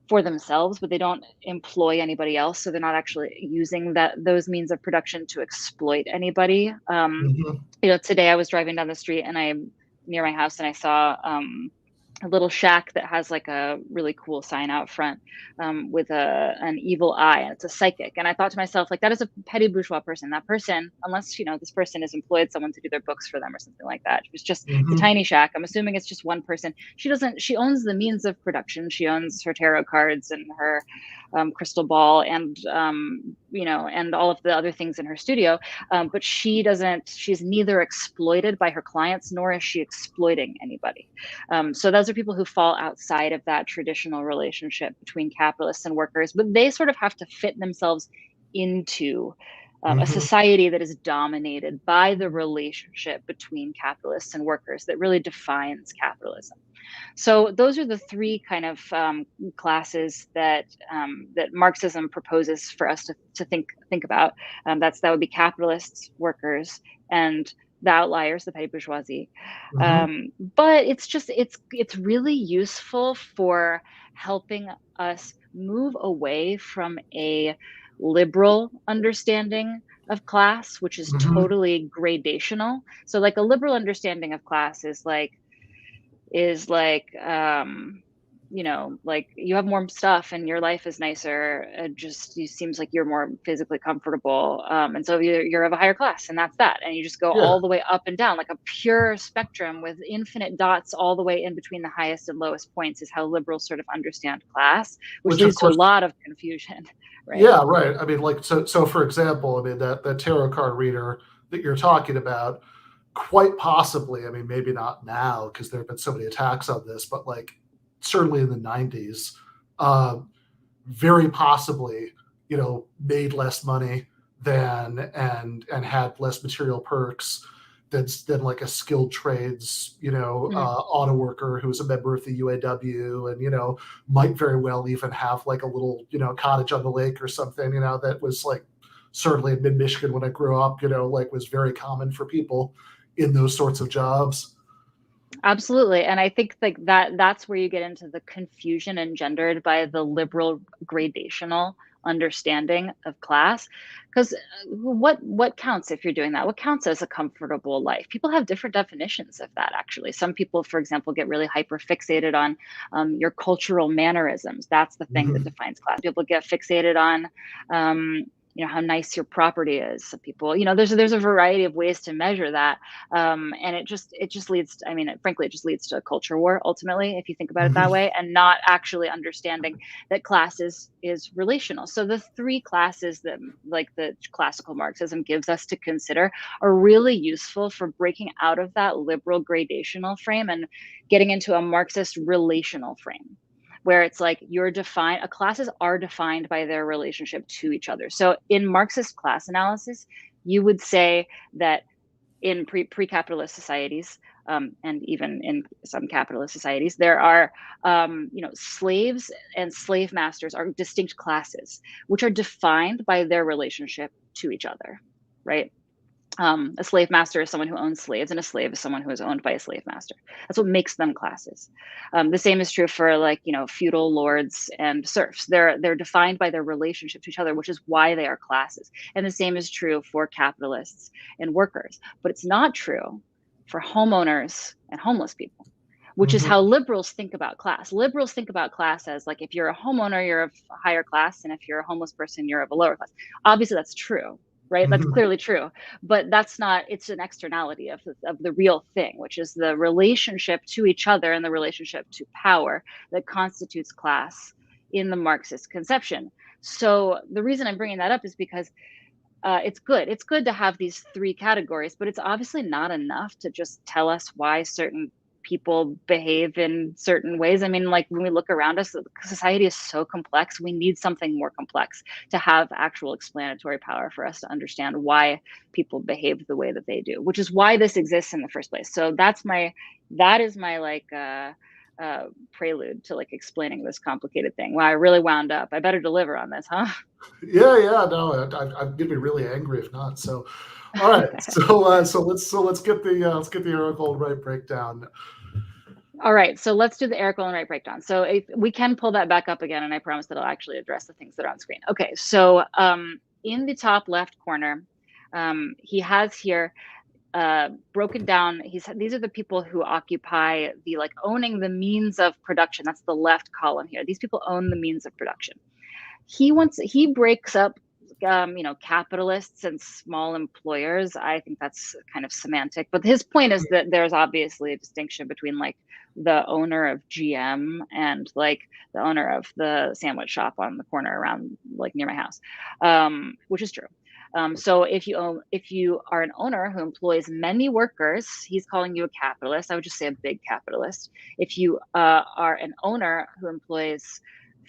for themselves, but they don't employ anybody else. So they're not actually using those means of production to exploit anybody. Today I was driving down the street and near my house, and I saw a little shack that has like a really cool sign out front with an evil eye, and it's a psychic. And I thought to myself, like, that is a petty bourgeois person. That person, unless this person has employed someone to do their books for them or something like that. It's just it's a tiny shack. I'm assuming it's just one person. She owns the means of production. She owns her tarot cards and her crystal ball and and all of the other things in her studio, but she's neither exploited by her clients nor is she exploiting anybody. So those are people who fall outside of that traditional relationship between capitalists and workers, but they sort of have to fit themselves into a society that is dominated by the relationship between capitalists and workers that really defines capitalism. So those are the three kind of classes that Marxism proposes for us to think about. That would be capitalists, workers, and the outliers, the petty bourgeoisie. But it's really useful for helping us move away from a liberal understanding of class, which is totally gradational. So like a liberal understanding of class is like you know, like you have more stuff and your life is nicer. It just you seems like you're more physically comfortable, and so you're of a higher class, and that's that. And you just go Yeah. all the way up and down like a pure spectrum with infinite dots all the way in between the highest and lowest points is how liberals sort of understand class, which Which of leads to a course, lot of confusion, right? yeah, right. I mean, like, so for example, I mean, that tarot card reader that you're talking about, quite possibly, I mean, maybe not now because there have been so many attacks on this, but like certainly in the 90s, uh, very possibly, you know, made less money than and had less material perks than like a skilled trades, you know, auto worker who was a member of the UAW and, you know, might very well even have like a little, you know, cottage on the lake or something, you know, that was like certainly in mid-Michigan when I grew up, you know, like was very common for people in those sorts of jobs. Absolutely. And I think like that's where you get into the confusion engendered by the liberal gradational understanding of class. Because what counts if you're doing that? What counts as a comfortable life? People have different definitions of that, actually. Some people, for example, get really hyper fixated on your cultural mannerisms. That's the thing that defines class. People get fixated on you know, how nice your property is. Some people, you know, there's a variety of ways to measure that, and it just leads to, I mean, frankly, it just leads to a culture war ultimately, if you think about it that way, and not actually understanding that class is relational. So the three classes that like the classical Marxism gives us to consider are really useful for breaking out of that liberal gradational frame and getting into a Marxist relational frame, where it's like classes are defined by their relationship to each other. So in Marxist class analysis, you would say that in pre-capitalist societies, and even in some capitalist societies, there are, you know, slaves and slave masters are distinct classes, which are defined by their relationship to each other, right? A slave master is someone who owns slaves, and a slave is someone who is owned by a slave master. That's what makes them classes. The same is true for like, you know, feudal lords and serfs. They're defined by their relationship to each other, which is why they are classes. And the same is true for capitalists and workers. But it's not true for homeowners and homeless people, which is how liberals think about class. Liberals think about class as like, if you're a homeowner, you're of a higher class, and if you're a homeless person, you're of a lower class. Obviously, that's true. Right? That's clearly true, but that's not, it's an externality of the real thing, which is the relationship to each other and the relationship to power that constitutes class in the Marxist conception. So the reason I'm bringing that up is because it's good. It's good to have these three categories, but it's obviously not enough to just tell us why certain people behave in certain ways. I mean, like when we look around us, society is so complex. We need something more complex to have actual explanatory power for us to understand why people behave the way that they do, which is why this exists in the first place. So that is my like prelude to like explaining this complicated thing. Wow, I really wound up. I better deliver on this, huh? Yeah, no, I'm gonna be really angry if not. So, all right, so let's get the Erik Olin Wright breakdown. All right, so let's do the Erik Olin Wright breakdown. So if we can pull that back up again, and I promise that I'll actually address the things that are on screen. Okay, so in the top left corner, he has here broken down. These are the people who occupy the like owning the means of production. That's the left column here. These people own the means of production. He breaks up you know, capitalists and small employers. I think that's kind of semantic, but his point is that there's obviously a distinction between like the owner of GM and like the owner of the sandwich shop on the corner around like near my house, which is true. So if you are an owner who employs many workers, he's calling you a capitalist. I would just say a big capitalist. If you are an owner who employs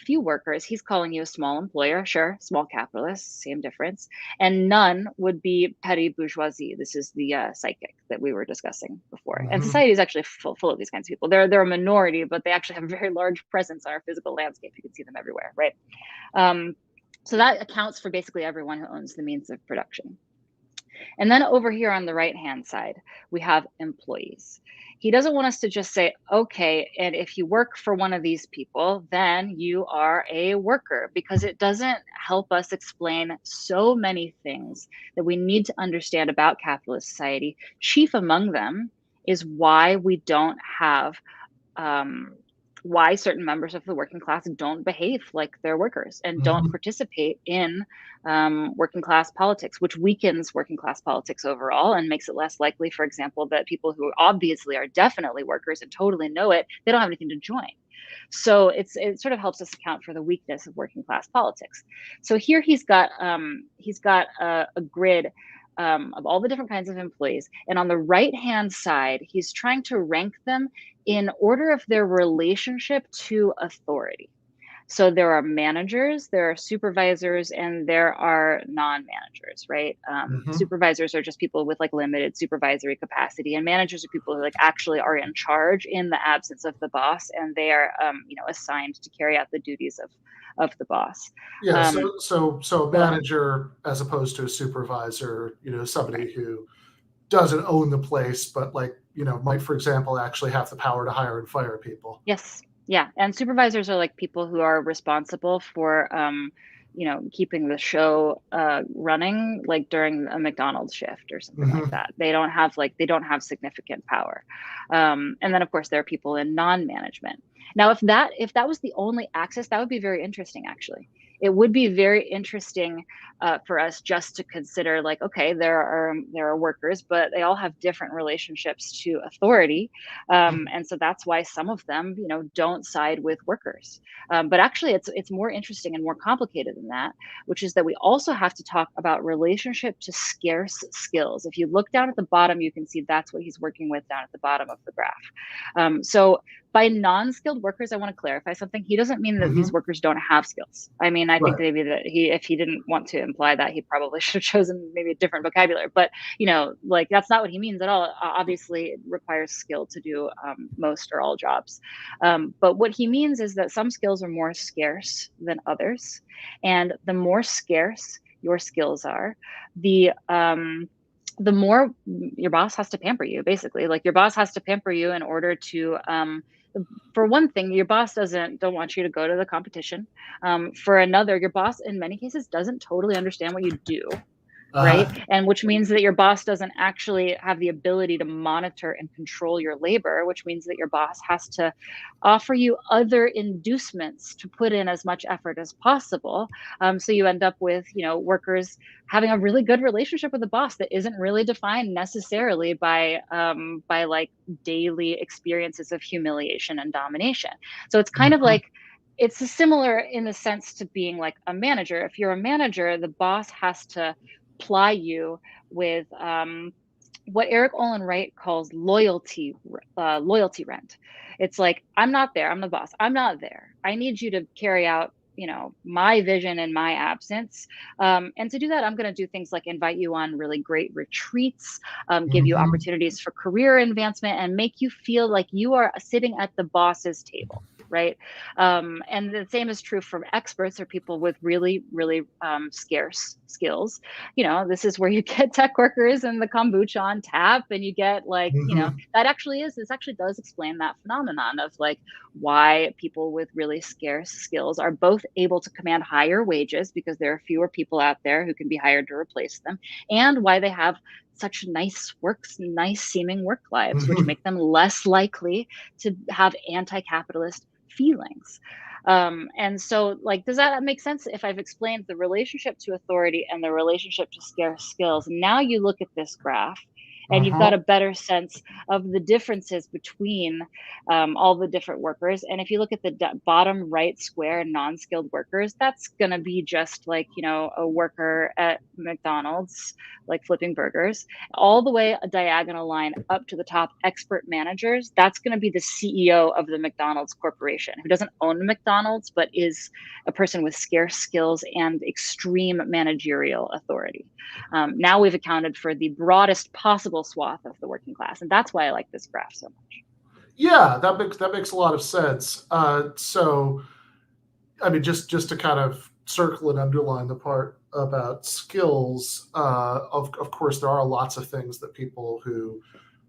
few workers, he's calling you a small employer. Sure, small capitalist, same difference. And none would be petty bourgeoisie. This is the psychic that we were discussing before. And society is actually full of these kinds of people. They're a minority, but they actually have a very large presence on our physical landscape. You can see them everywhere, right? So that accounts for basically everyone who owns the means of production. And then over here on the right-hand side, we have employees. He doesn't want us to just say, okay, and if you work for one of these people, then you are a worker, because it doesn't help us explain so many things that we need to understand about capitalist society. Chief among them is why we don't have why certain members of the working class don't behave like they're workers and don't participate in working class politics, which weakens working class politics overall and makes it less likely, for example, that people who obviously are definitely workers and totally know it, they don't have anything to join. So it sort of helps us account for the weakness of working class politics. So here he's got a grid of all the different kinds of employees. And on the right-hand side, he's trying to rank them in order of their relationship to authority. So there are managers, there are supervisors, and there are non-managers, right? Supervisors are just people with like limited supervisory capacity, and managers are people who like actually are in charge in the absence of the boss, and they are, assigned to carry out the duties of the boss. Yeah. So a manager, as opposed to a supervisor, somebody who doesn't own the place, but might, for example, actually have the power to hire and fire people. Yes. Yeah, and supervisors are like people who are responsible for, keeping the show running, like during a McDonald's shift or something like that. They don't have significant power. And then, of course, there are people in non-management. Now, if that was the only axis, that would be very interesting, actually. It would be very interesting for us just to consider, like, okay, there are workers, but they all have different relationships to authority, and so that's why some of them, don't side with workers. But actually, it's more interesting and more complicated than that, which is that we also have to talk about relationship to scarce skills. If you look down at the bottom, you can see that's what he's working with down at the bottom of the graph. So by non-skilled workers, I want to clarify something. He doesn't mean that these workers don't have skills. I mean, I think maybe that if he didn't want to imply that, he probably should have chosen maybe a different vocabulary. But, that's not what he means at all. Obviously, it requires skill to do most or all jobs. But what he means is that some skills are more scarce than others. And the more scarce your skills are, the more your boss has to pamper you, basically. Like, your boss has to pamper you in order to for one thing, your boss don't want you to go to the competition. For another, your boss in many cases doesn't totally understand what you do, right? And which means that your boss doesn't actually have the ability to monitor and control your labor, which means that your boss has to offer you other inducements to put in as much effort as possible. So you end up with, workers having a really good relationship with the boss that isn't really defined necessarily by like daily experiences of humiliation and domination. So it's kind of like, it's similar in the sense to being like a manager. If you're a manager, the boss has to ply you with what Erik Olin Wright calls loyalty rent. It's like, I'm not there, I'm the boss, I'm not there, I need you to carry out my vision in my absence. And to do that, I'm going to do things like invite you on really great retreats, give you opportunities for career advancement, and make you feel like you are sitting at the boss's table. Right. And the same is true for experts or people with really, really scarce skills. This is where you get tech workers and the kombucha on tap, and you get like, this actually does explain that phenomenon of like why people with really scarce skills are both able to command higher wages because there are fewer people out there who can be hired to replace them, and why they have such nice seeming work lives, which make them less likely to have anti-capitalist feelings. And so, like, does that make sense if I've explained the relationship to authority and the relationship to scarce skills? Now you look at this graph and you've got a better sense of the differences between all the different workers. And if you look at the bottom right square, non-skilled workers, that's going to be just like, a worker at McDonald's, like flipping burgers, all the way a diagonal line up to the top, expert managers. That's going to be the CEO of the McDonald's corporation, who doesn't own McDonald's, but is a person with scarce skills and extreme managerial authority. Now we've accounted for the broadest possible swath of the working class, and that's why I like this graph so much. Yeah, that makes a lot of sense. So, I mean, just to kind of circle and underline the part about skills, of course, there are lots of things that people who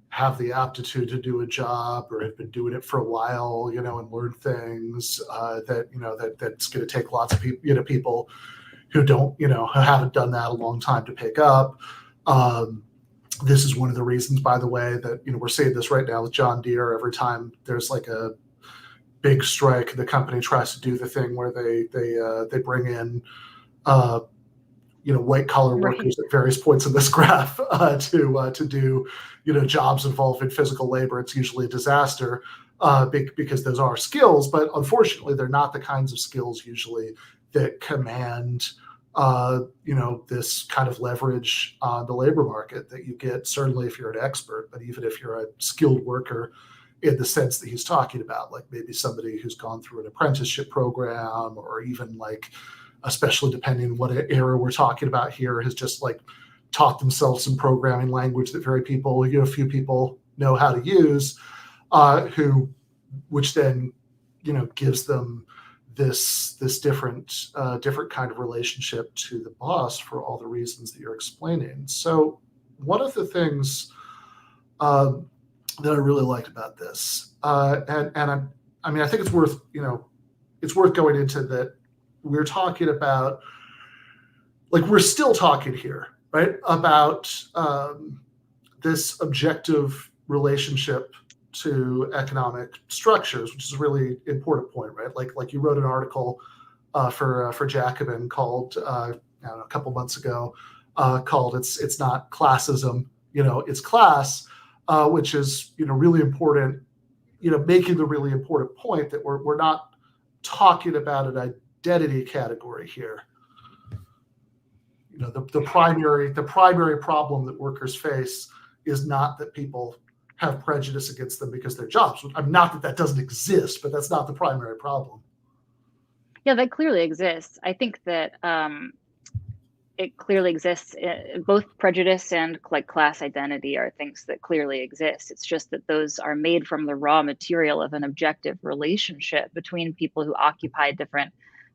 have the aptitude to do a job or have been doing it for a while, and learn things that's going to take lots of people, people who don't, who haven't done that a long time to pick up. This is one of the reasons, by the way, that we're seeing this right now with John Deere. Every time there's like a big strike, the company tries to do the thing where they bring in white collar workers at various points in this graph to do jobs involved in physical labor. It's usually a disaster because those are skills, but unfortunately they're not the kinds of skills usually that command this kind of leverage on the labor market that you get certainly if you're an expert, but even if you're a skilled worker in the sense that he's talking about, like maybe somebody who's gone through an apprenticeship program, or even like, especially depending on what era we're talking about here, has just like taught themselves some programming language that few people know how to use, which then gives them this different kind of relationship to the boss for all the reasons that you're explaining. So one of the things that I really liked about this, I think it's worth going into that. We're talking about, like, we're still talking here, right, about this objective relationship to economic structures, which is a really important point, right? Like you wrote an article for Jacobin called I don't know, a couple months ago called "It's Not Classism, It's Class," which is really important, making the really important point that we're not talking about an identity category here. The primary problem that workers face is not that people have prejudice against them because they're jobs. Not that doesn't exist, but that's not the primary problem. Yeah, that clearly exists. I think that it clearly exists. Both prejudice and like class identity are things that clearly exist. It's just that those are made from the raw material of an objective relationship between people who occupy different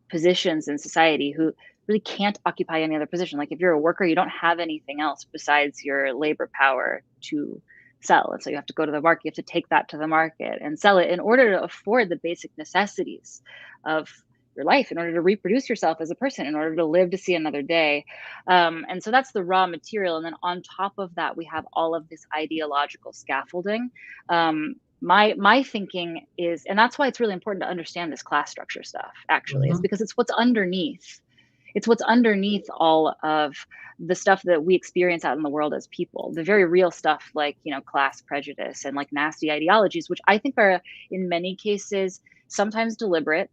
positions in society, who really can't occupy any other position. Like if you're a worker, you don't have anything else besides your labor power to sell. And so you have to go to the market, you have to take that to the market and sell it in order to afford the basic necessities of your life, in order to reproduce yourself as a person, in order to live to see another day. And so that's the raw material. And then on top of that, we have all of this ideological scaffolding. My thinking is, and that's why it's really important to understand this class structure stuff, actually, is because it's what's underneath. It's what's underneath all of the stuff that we experience out in the world as people, the very real stuff like, class prejudice and like nasty ideologies, which I think are in many cases sometimes deliberate.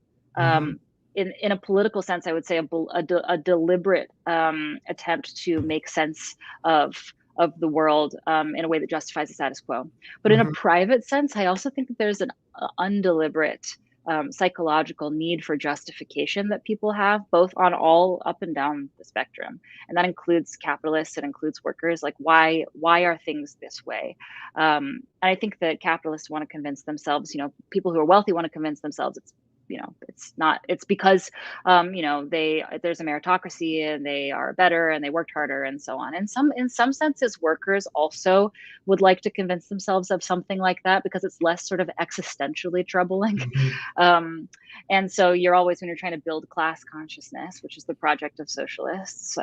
In a political sense, I would say a deliberate attempt to make sense of the world in a way that justifies the status quo. But in a private sense, I also think that there's an undeliberate psychological need for justification that people have, both on all up and down the spectrum. And that includes capitalists, it includes workers. Like, why are things this way? And I think that capitalists want to convince themselves, people who are wealthy want to convince themselves it's because there's a meritocracy and they are better and they worked harder and so on. And in some senses, workers also would like to convince themselves of something like that because it's less sort of existentially troubling. And so you're always, when you're trying to build class consciousness, which is the project of socialists,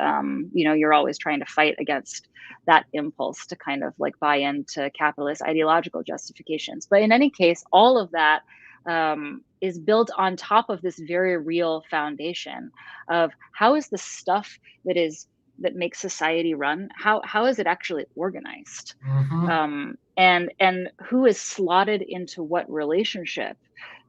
you're always trying to fight against that impulse to kind of like buy into capitalist ideological justifications. But in any case, all of that is built on top of this very real foundation of how is the stuff that makes society run, how is it actually organized, and who is slotted into what relationship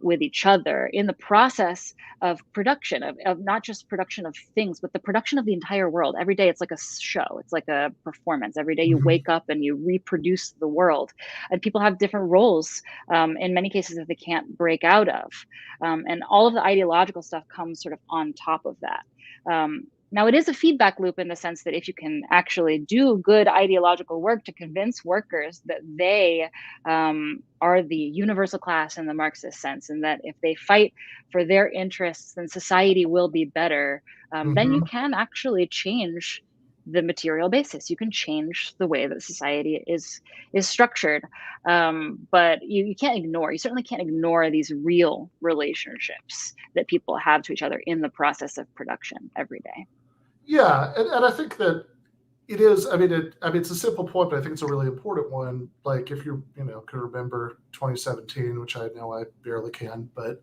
with each other in the process of production of not just production of things, but the production of the entire world. Every day it's like a show, it's like a performance. Every day you wake up and you reproduce the world, and people have different roles in many cases that they can't break out of, and all of the ideological stuff comes sort of on top of that. Now, it is a feedback loop in the sense that if you can actually do good ideological work to convince workers that they are the universal class in the Marxist sense, and that if they fight for their interests, then society will be better, then you can actually change the material basis. You can change the way that society is structured. But you certainly can't ignore these real relationships that people have to each other in the process of production every day. Yeah, and I think that It is. I mean, it's a simple point, but I think it's a really important one. Like, if you can remember 2017, which I know I barely can, but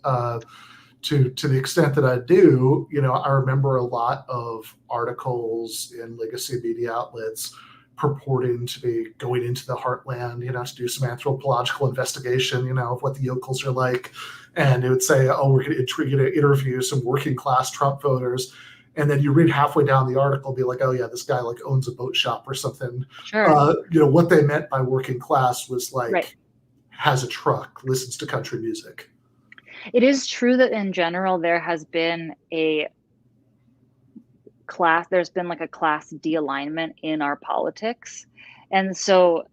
to the extent that I do, I remember a lot of articles in legacy media outlets purporting to be going into the heartland, to do some anthropological investigation, of what the yokels are like, and it would say, "Oh, we're going to interview some working class Trump voters." And then you read halfway down the article, be like, "Oh yeah, this guy like owns a boat shop or something." Sure. What they meant by working class was like Right. has a truck, listens to country music. It is true that in general there has been a class. There's been like a class de-alignment in our politics, and so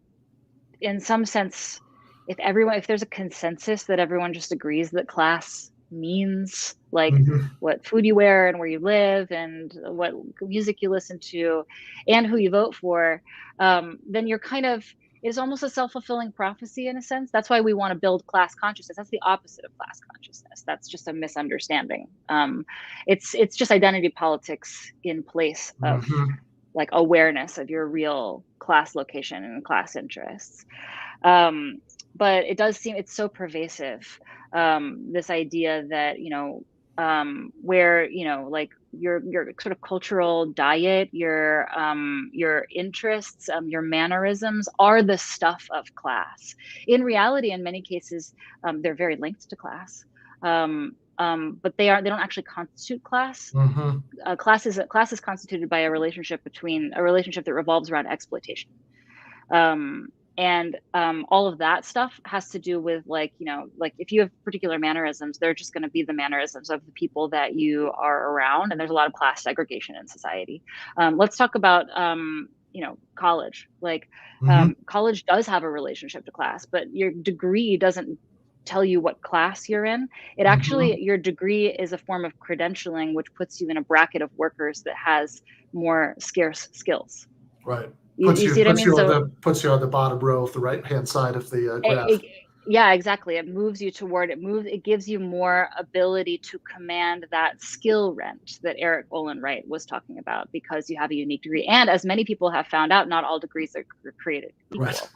in some sense, if there's a consensus that everyone just agrees that class means like what food you wear and where you live and what music you listen to and who you vote for, then you're kind of, it's almost a self-fulfilling prophecy in a sense. That's why we want to build class consciousness. That's the opposite of class consciousness. That's just a misunderstanding. It's just identity politics in place of like awareness of your real class location and class interests. But it does seem it's so pervasive. This idea that, where, like your sort of cultural diet, your interests, your mannerisms are the stuff of class. In reality, in many cases, they're very linked to class. But they don't actually constitute class. Class is constituted by a relationship that revolves around exploitation. And all of that stuff has to do with like if you have particular mannerisms, they're just going to be the mannerisms of the people that you are around. And there's a lot of class segregation in society. Let's talk about, college. Like college does have a relationship to class, but your degree doesn't tell you what class you're in. It actually, your degree is a form of credentialing, which puts you in a bracket of workers that has more scarce skills. Right. Puts you on the bottom row of the right-hand side of the graph. Yeah, exactly. It moves you toward it gives you more ability to command that skill rent that Erik Olin Wright was talking about, because you have a unique degree. And as many people have found out, not all degrees are created equal. Right.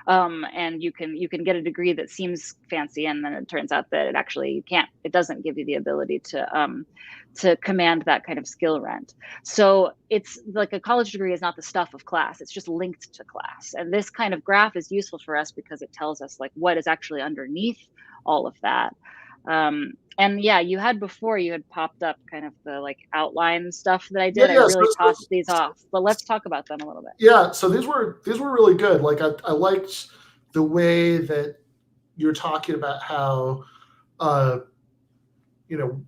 And you can get a degree that seems fancy, and then it turns out that it doesn't give you the ability to command that kind of skill rent. So it's like a college degree is not the stuff of class, it's just linked to class. And this kind of graph is useful for us because it tells us like what is actually underneath all of that. And yeah, you had popped up kind of the like outline stuff that I did. I really tossed these off, but let's talk about them a little bit. Yeah, so these were really good. Like I liked the way that you're talking about how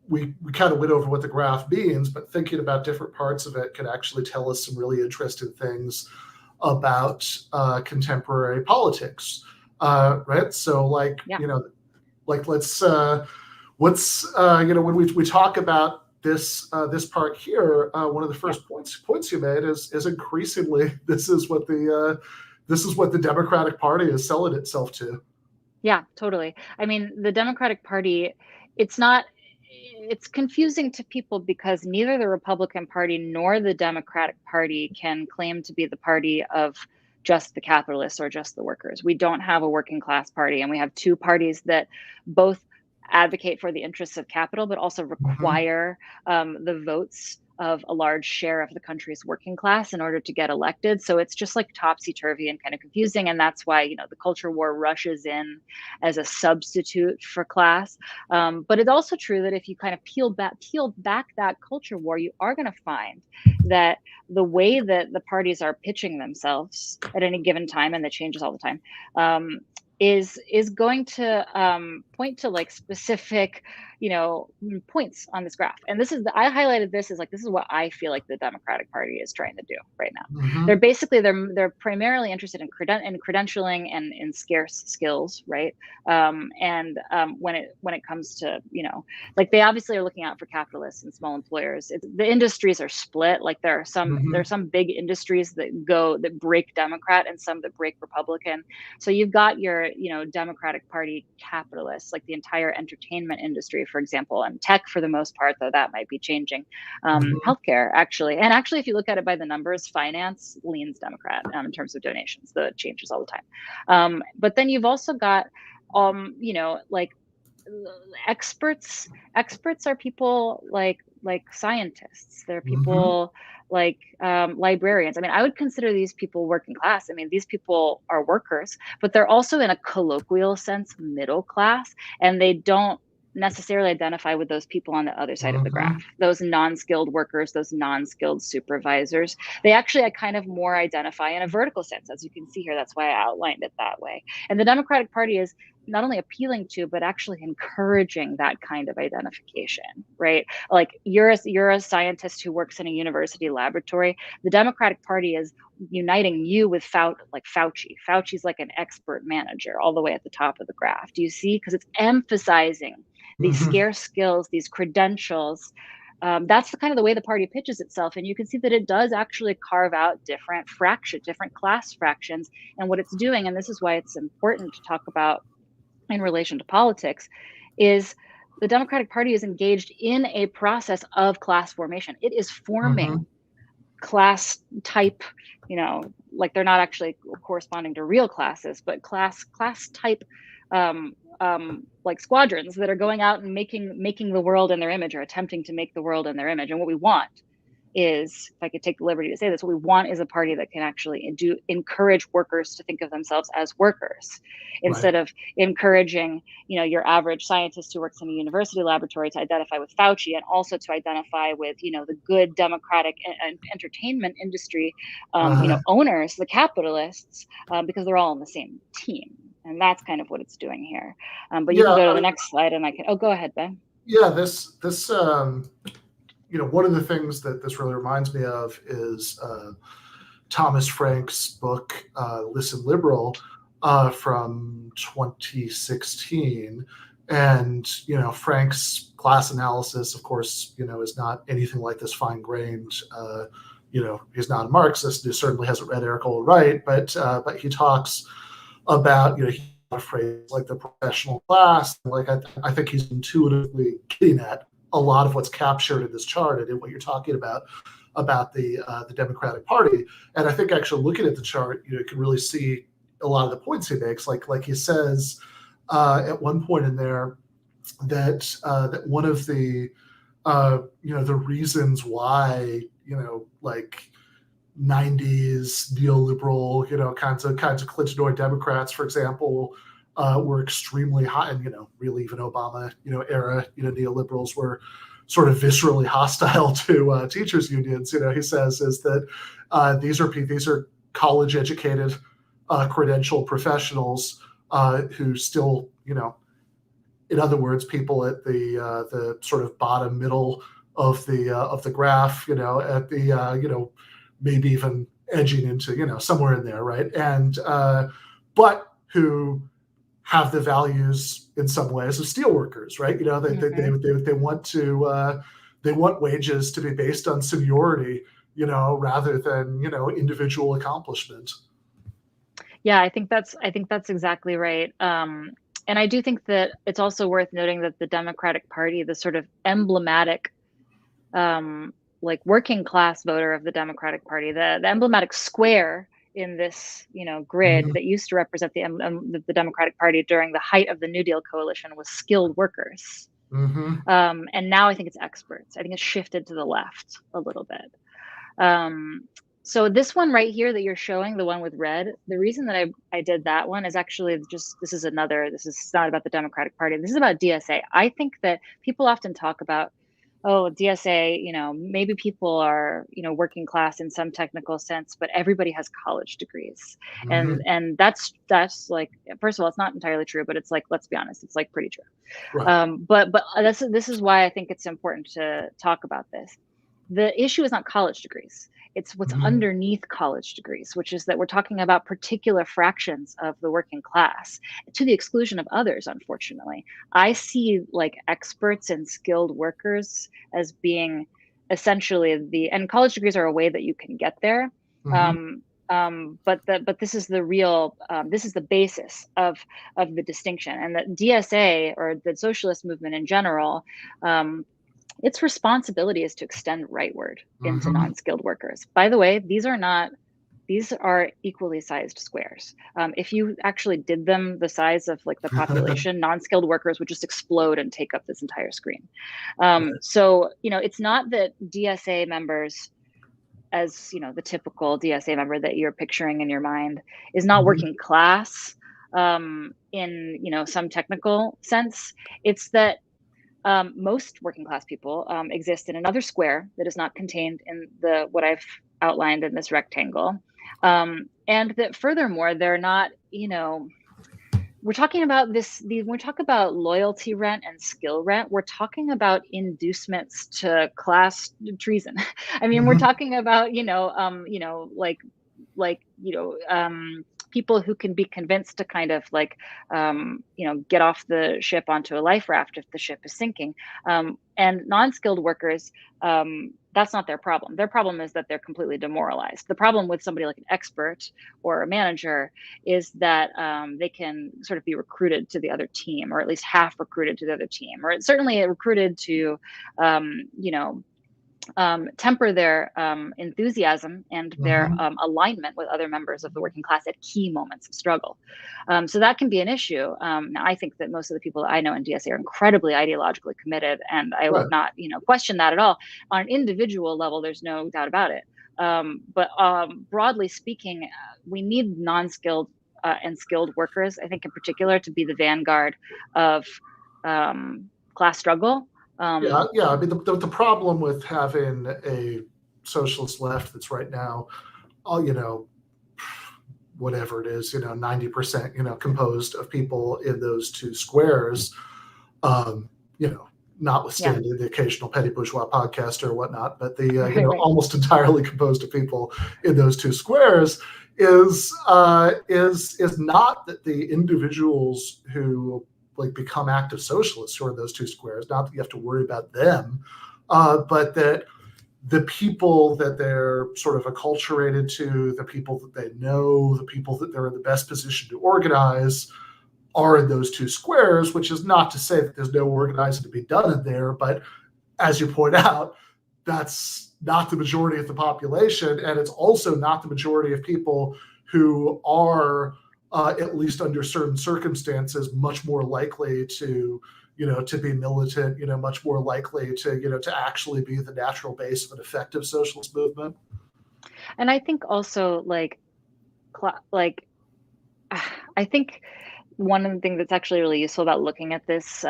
we kind of went over what the graph means, but thinking about different parts of it could actually tell us some really interesting things about contemporary politics, right? So like, let's when we talk about this part here, one of the first points you made is increasingly this is what the Democratic Party is selling itself to. Yeah, totally. I mean, the Democratic Party, it's confusing to people because neither the Republican Party nor the Democratic Party can claim to be the party of just the capitalists or just the workers. We don't have a working class party, and we have two parties that both advocate for the interests of capital, but also require the votes of a large share of the country's working class in order to get elected. So it's just like topsy-turvy and kind of confusing. And that's why, the culture war rushes in as a substitute for class. But it's also true that if you kind of peel back that culture war, you are going to find that the way that the parties are pitching themselves at any given time, and that changes all the time, is going to point to like specific, points on this graph. And I highlighted this as like, this is what I feel like the Democratic Party is trying to do right now. They're basically, they're primarily interested in credentialing and in scarce skills, right? And when it comes to, like they obviously are looking out for capitalists and small employers. The industries are split. Like there are some big industries that break Democrat and some that break Republican. So you've got your, Democratic Party capitalists like the entire entertainment industry, for example, and tech for the most part, though that might be changing. Healthcare, actually. And actually, if you look at it by the numbers, finance leans Democrat in terms of donations. That changes all the time. But then you've also got, like experts are people like scientists. They're people like librarians. I mean, I would consider these people working class. I mean, these people are workers, but they're also in a colloquial sense middle class, and they don't necessarily identify with those people on the other side of the graph, those non-skilled workers, those non-skilled supervisors. They actually, I kind of more identify in a vertical sense, as you can see here. That's why I outlined it that way. And the Democratic Party is not only appealing to, but actually encouraging that kind of identification, right? Like you're a scientist who works in a university laboratory. The Democratic Party is uniting you with Fauci. Fauci's like an expert manager all the way at the top of the graph. Do you see? Because it's emphasizing these scarce skills, these credentials. That's the kind of the way the party pitches itself. And you can see that it does actually carve out different class fractions. And what it's doing, and this is why it's important to talk about in relation to politics, is the Democratic Party is engaged in a process of class formation. It is forming class type, like they're not actually corresponding to real classes, but class type like squadrons that are going out and making the world in their image, or attempting to make the world in their image. And what we want is, if I could take the liberty to say this, what we want is a party that can actually encourage workers to think of themselves as workers, instead of encouraging, your average scientist who works in a university laboratory to identify with Fauci, and also to identify with, the good democratic and entertainment industry, owners, the capitalists, because they're all on the same team. And that's kind of what it's doing here. But you can go to the next slide, and I can. Oh, go ahead, Ben. Yeah, this one of the things that this really reminds me of is Thomas Frank's book, Listen Liberal, from 2016. And, Frank's class analysis, of course, is not anything like this fine-grained. He's not a Marxist. He certainly hasn't read Erik Olin Wright, but he talks about, a phrase like the professional class. Like I think he's intuitively getting at a lot of what's captured in this chart and what you're talking about the Democratic Party. And I think actually looking at the chart, you can really see a lot of the points he makes. Like he says at one point in there that one of the the reasons why 90s neoliberal kinds of Clintanoid Democrats, for example, were extremely high, and really even Obama era neoliberals were sort of viscerally hostile to teachers unions. He says is that these are college educated, credentialed professionals who still in other words, people at the sort of bottom middle of the graph, at the maybe even edging into somewhere in there, right? And but who have the values in some ways of steelworkers, right? They want wages to be based on seniority, rather than individual accomplishment. Yeah, I think that's exactly right. And I do think that it's also worth noting that the Democratic Party, the sort of emblematic working class voter of the Democratic Party, the emblematic square in this grid that used to represent the Democratic Party during the height of the New Deal coalition was skilled workers. And now I think it's experts. I think it's shifted to the left a little bit. So this one right here that you're showing, the one with red, the reason that I did that one is actually just, this is not about the Democratic Party. This is about DSA. I think that people often talk about, oh, DSA, maybe people are, working class in some technical sense, but everybody has college degrees. And that's like, first of all, it's not entirely true, but it's like, let's be honest, it's like pretty true. Right. But this is why I think it's important to talk about this. The issue is not college degrees. It's what's underneath college degrees, which is that we're talking about particular fractions of the working class to the exclusion of others, unfortunately. I see experts and skilled workers as being essentially and college degrees are a way that you can get there. But this is the real this is the basis of the distinction, and the DSA, or the socialist movement in general, its responsibility is to extend rightward into non-skilled workers. By the way, these are equally sized squares. If you actually did them the size of like the population, non-skilled workers would just explode and take up this entire screen. So, it's not that DSA members, as the typical DSA member that you're picturing in your mind, is not working class in some technical sense. It's that most working class people exist in another square that is not contained in what I've outlined in this rectangle. And that furthermore, they're not, we're talking about when we talk about loyalty rent and skill rent, we're talking about inducements to class treason. I mean, we're talking about, people who can be convinced to kind of get off the ship onto a life raft if the ship is sinking. And non-skilled workers, that's not their problem. Their problem is that they're completely demoralized. The problem with somebody like an expert or a manager is that they can sort of be recruited to the other team, or at least half recruited to the other team, or certainly recruited to, temper their enthusiasm and their alignment with other members of the working class at key moments of struggle. So that can be an issue. Now, I think that most of the people that I know in DSA are incredibly ideologically committed, and I would not, question that at all. On an individual level, there's no doubt about it. But broadly speaking, we need non-skilled and skilled workers, I think in particular, to be the vanguard of class struggle. I mean, the problem with having a socialist left that's right now, whatever it is, 90%, composed of people in those two squares, notwithstanding the occasional petty bourgeois podcaster or whatnot, but the almost entirely composed of people in those two squares is not that the individuals who become active socialists who are in those two squares, not that you have to worry about them, but that the people that they're sort of acculturated to, the people that they know, the people that they're in the best position to organize are in those two squares, which is not to say that there's no organizing to be done in there, but as you point out, that's not the majority of the population, and it's also not the majority of people who are at least under certain circumstances, much more likely to be militant, much more likely to actually be the natural base of an effective socialist movement. And I think also I think one of the things that's actually really useful about looking at this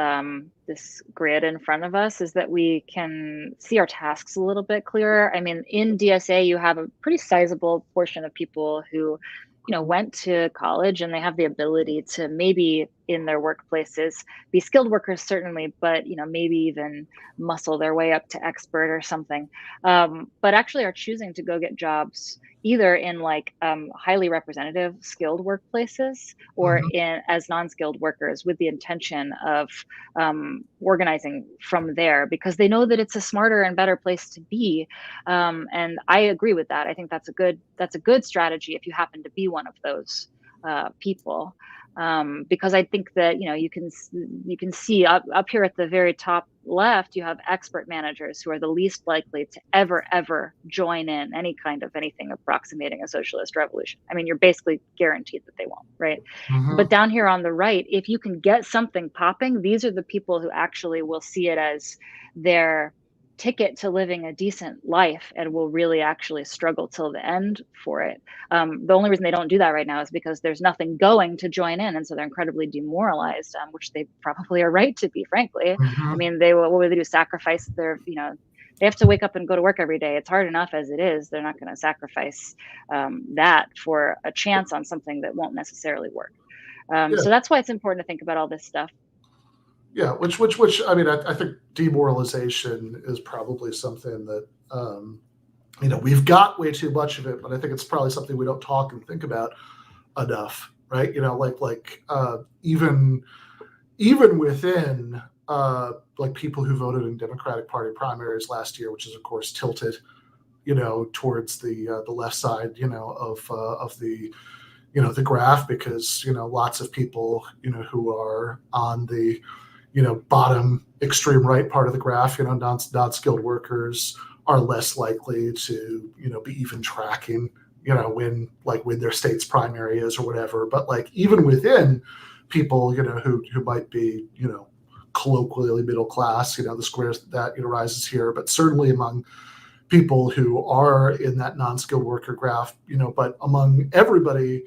this grid in front of us is that we can see our tasks a little bit clearer. I mean, in DSA, you have a pretty sizable portion of people who went to college and they have the ability to maybe in their workplaces be skilled workers, certainly, but maybe even muscle their way up to expert or something, but actually are choosing to go get jobs either in highly representative skilled workplaces or as non-skilled workers with the intention of organizing from there, because they know that it's a smarter and better place to be. And I agree with that. I think that's a good strategy if you happen to be one of those people. Because I think that you can see up here at the very top left, you have expert managers who are the least likely to ever join in any kind of anything approximating a socialist revolution. I mean, you're basically guaranteed that they won't, right? But down here on the right, if you can get something popping, these are the people who actually will see it as their ticket to living a decent life and will really actually struggle till the end for it. The only reason they don't do that right now is because there's nothing going to join in, and so they're incredibly demoralized, which they probably are right to be, frankly. I mean, what would they do? Sacrifice their, they have to wake up and go to work every day. It's hard enough as it is. They're not going to sacrifice that for a chance on something that won't necessarily work. So that's why it's important to think about all this stuff. Yeah, which I mean, I think demoralization is probably something that we've got way too much of it, but I think it's probably something we don't talk and think about enough, right? Even within people who voted in Democratic Party primaries last year, which is of course tilted towards the left side, of the the graph, because lots of people who are on the bottom extreme right part of the graph, non-skilled workers are less likely to be even tracking when their state's primary is or whatever. But even within people who might be colloquially middle class, the squares that rises here, but certainly among people who are in that non-skilled worker graph, but among everybody,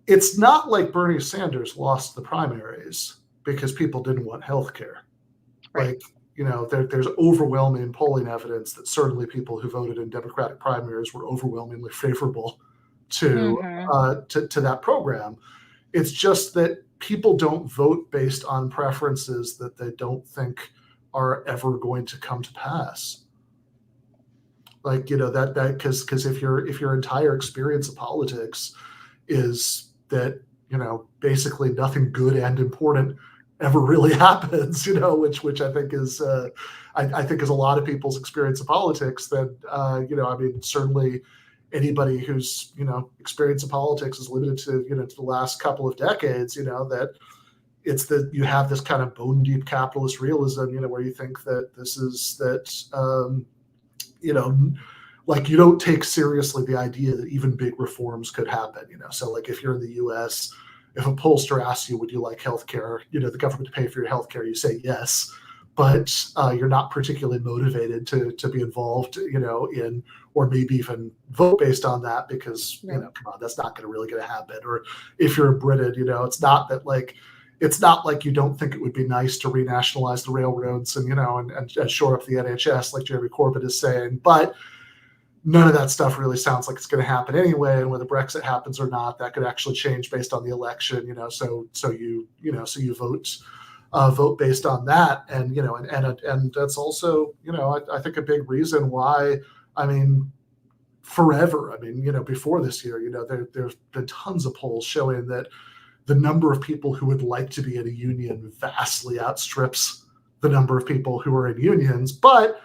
it's not like Bernie Sanders lost the primaries because people didn't want health care. Right. There's overwhelming polling evidence that certainly people who voted in Democratic primaries were overwhelmingly favorable to that program. It's just that people don't vote based on preferences that they don't think are ever going to come to pass. Because if your entire experience of politics is that basically nothing good and important ever really happens, which I think is I think is a lot of people's experience of politics, then certainly anybody whose experience of politics is limited to to the last couple of decades, that it's that you have this kind of bone deep capitalist realism, where you think that this is that you don't take seriously the idea that even big reforms could happen, So if you're in the US, if a pollster asks you, would you like healthcare, the government to pay for your healthcare, you say yes, but you're not particularly motivated to be involved, in, or maybe even vote based on that, because, come on, that's not going to happen. Or if you're a Briton, it's not that it's not like you don't think it would be nice to renationalize the railroads and, and shore up the NHS like Jeremy Corbyn is saying, but none of that stuff really sounds like it's going to happen anyway. And whether Brexit happens or not, that could actually change based on the election, so you vote based on that. And, and that's also, I think a big reason why, forever, before this year, there's been tons of polls showing that the number of people who would like to be in a union vastly outstrips the number of people who are in unions. But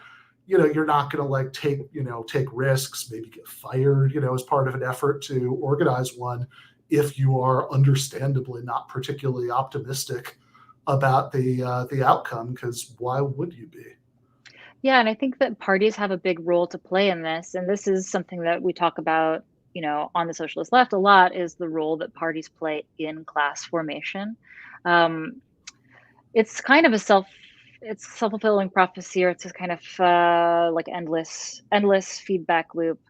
you're not going to take risks, maybe get fired, as part of an effort to organize one, if you are understandably not particularly optimistic about the outcome, because why would you be? Yeah, and I think that parties have a big role to play in this, and this is something that we talk about, on the socialist left a lot, is the role that parties play in class formation. It's kind of it's self-fulfilling prophecy, or it's a kind of endless feedback loop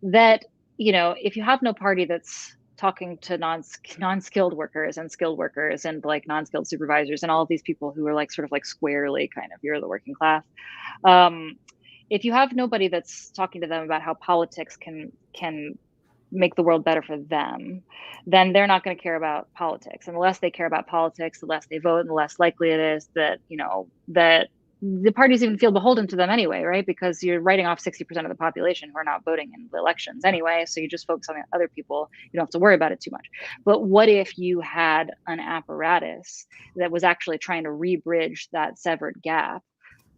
that, if you have no party that's talking to non-skilled workers and skilled workers and non-skilled supervisors and all of these people who are sort of squarely kind of, you're the working class. If you have nobody that's talking to them about how politics can make the world better for them, then they're not going to care about politics. And the less they care about politics, the less they vote, and the less likely it is that, that the parties even feel beholden to them anyway, right? Because you're writing off 60% of the population who are not voting in the elections anyway. So you just focus on the other people. You don't have to worry about it too much. But what if you had an apparatus that was actually trying to rebridge that severed gap?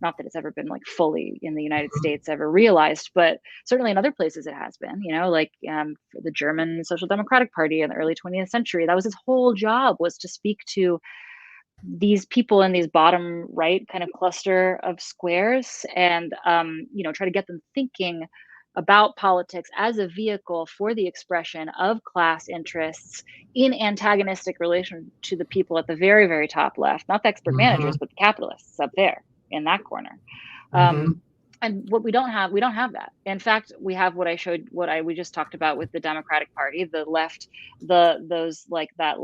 Not that it's ever been fully in the United States ever realized, but certainly in other places it has been, for the German Social Democratic Party in the early 20th century, that was his whole job, was to speak to these people in these bottom right kind of cluster of squares and, try to get them thinking about politics as a vehicle for the expression of class interests in antagonistic relation to the people at the very, very top left, not the expert managers, but the capitalists up there in that corner. And what we don't have that. In fact, we have what I showed, we just talked about with the Democratic Party, the left, those that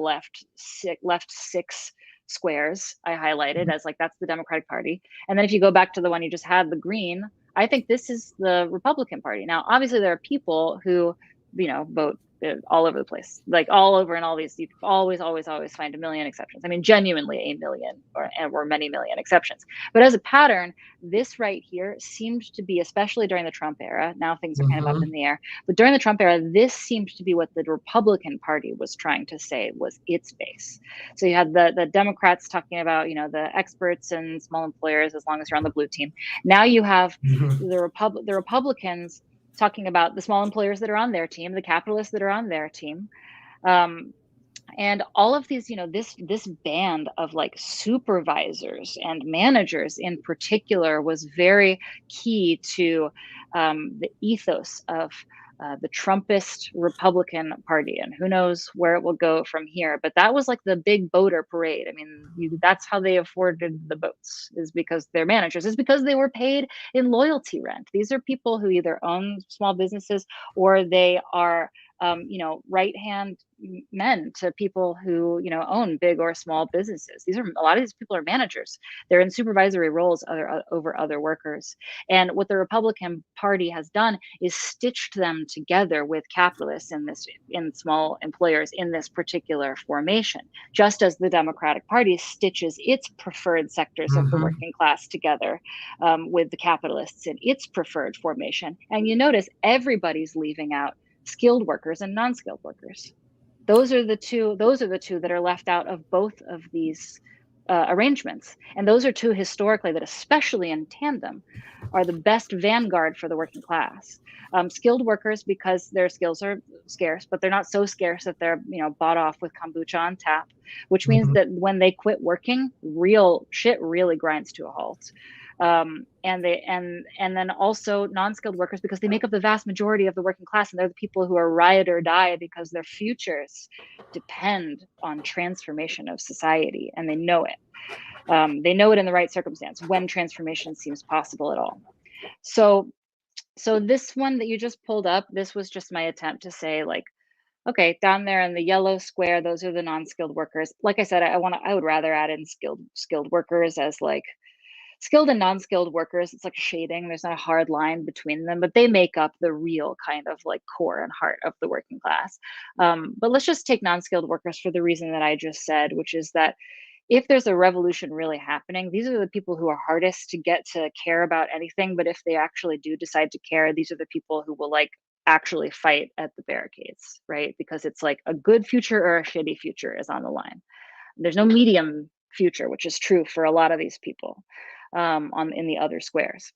left six squares I highlighted as that's the Democratic Party. And then if you go back to the one you just had, the green, I think this is the Republican Party. Now, obviously there are people who, vote all over the place, like all over in all these. You always find a million exceptions. I mean, genuinely a million or many million exceptions. But as a pattern, this right here seemed to be, especially during the Trump era. Now things are kind of up in the air, but during the Trump era, this seemed to be what the Republican Party was trying to say was its base. So you had the Democrats talking about, the experts and small employers as long as you're on the blue team. Now you have the Republicans talking about the small employers that are on their team, the capitalists that are on their team, and all of these, this band of like supervisors and managers in particular was very key to the ethos of the Trumpist Republican Party, and who knows where it will go from here. But that was like the big voter parade. I mean, that's how they afforded the votes, is because they're managers, is because they were paid in loyalty rent. These are people who either own small businesses or they are, right-hand men to people who, own big or small businesses. A lot of these people are managers. They're in supervisory roles over other workers. And what the Republican Party has done is stitched them together with capitalists in small employers in this particular formation, just as the Democratic Party stitches its preferred sectors of the working class together with the capitalists in its preferred formation. And you notice everybody's leaving out skilled workers and non-skilled workers. Those are the two that are left out of both of these arrangements. And those are two historically that, especially in tandem, are the best vanguard for the working class. Skilled workers, because their skills are scarce, but they're not so scarce that they're bought off with kombucha on tap, which means that when they quit working, real shit really grinds to a halt. And then also non-skilled workers, because they make up the vast majority of the working class, and they're the people who are ride or die because their futures depend on transformation of society, and they know it. They know it in the right circumstance, when transformation seems possible at all. So this one that you just pulled up, this was just my attempt to say, like, okay, down there in the yellow square, those are the non-skilled workers. Like I said, I would rather add in skilled workers as like skilled and non-skilled workers. It's like shading. There's not a hard line between them, but they make up the real kind of like core and heart of the working class. But let's just take non-skilled workers for the reason that I just said, which is that if there's a revolution really happening, these are the people who are hardest to get to care about anything. But if they actually do decide to care, these are the people who will like actually fight at the barricades, right? Because it's like a good future or a shitty future is on the line. There's no medium future, which is true for a lot of these people in the other squares.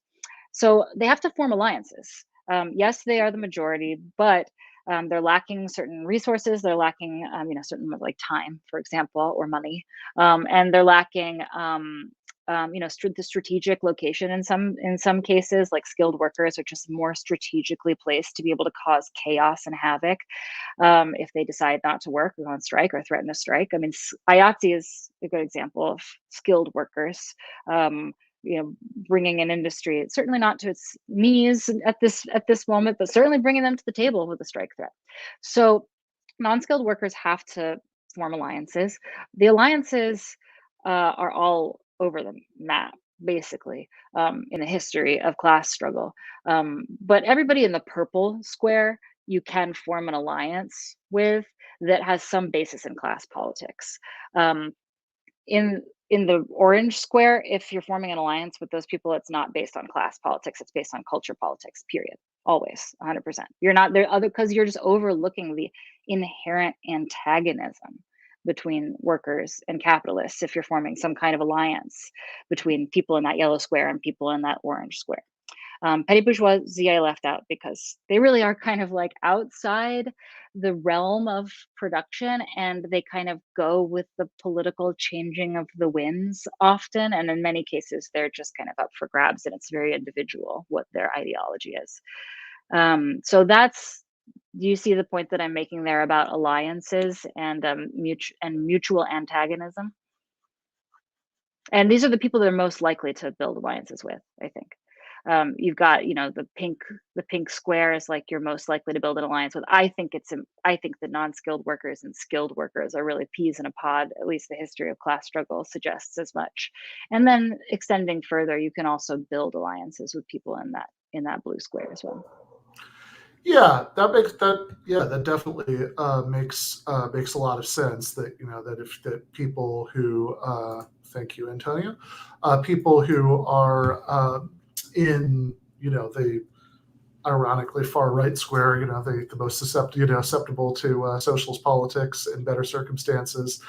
So they have to form alliances. Yes, they are the majority, but they're lacking certain resources. They're lacking, certain like time, for example, or money, and they're lacking, the strategic location in some cases. Like skilled workers are just more strategically placed to be able to cause chaos and havoc if they decide not to work or go on strike or threaten to strike. I mean, IATSE is a good example of skilled workers. Bringing an industry, certainly not to its knees at this moment, but certainly bringing them to the table with a strike threat. So non-skilled workers have to form alliances. The alliances are all over the map, basically, in the history of class struggle. But everybody in the purple square, you can form an alliance with that has some basis in class politics. In the orange square, if you're forming an alliance with those people, it's not based on class politics, it's based on culture politics, period. Always, 100%. You're not there because you're just overlooking the inherent antagonism between workers and capitalists if you're forming some kind of alliance between people in that yellow square and people in that orange square. Petty bourgeoisie I left out because they really are kind of like outside the realm of production, and they kind of go with the political changing of the winds often, and in many cases they're just kind of up for grabs, and it's very individual what their ideology is. So do you see the point that I'm making there about alliances and mutual antagonism? And these are the people that are most likely to build alliances with, I think. You've got, the pink square is like you're most likely to build an alliance with. I think the non-skilled workers and skilled workers are really peas in a pod. At least the history of class struggle suggests as much. And then extending further, you can also build alliances with people in that blue square as well. Yeah, that definitely makes a lot of sense. That that people who thank you, Antonio, people who are in the ironically far right square, the most susceptible to socialist politics in better circumstances,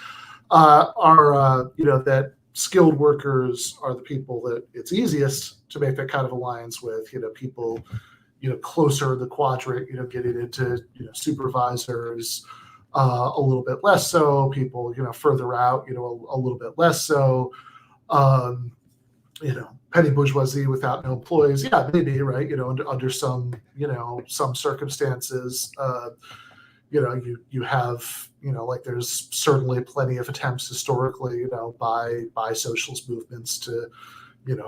are that skilled workers are the people that it's easiest to make that kind of alliance with. People closer in the quadrant, getting into supervisors, a little bit less so. People further out, a little bit less so. Petty bourgeoisie without no employees, yeah, maybe, right? Under some some circumstances, you have like there's certainly plenty of attempts historically, by socialist movements to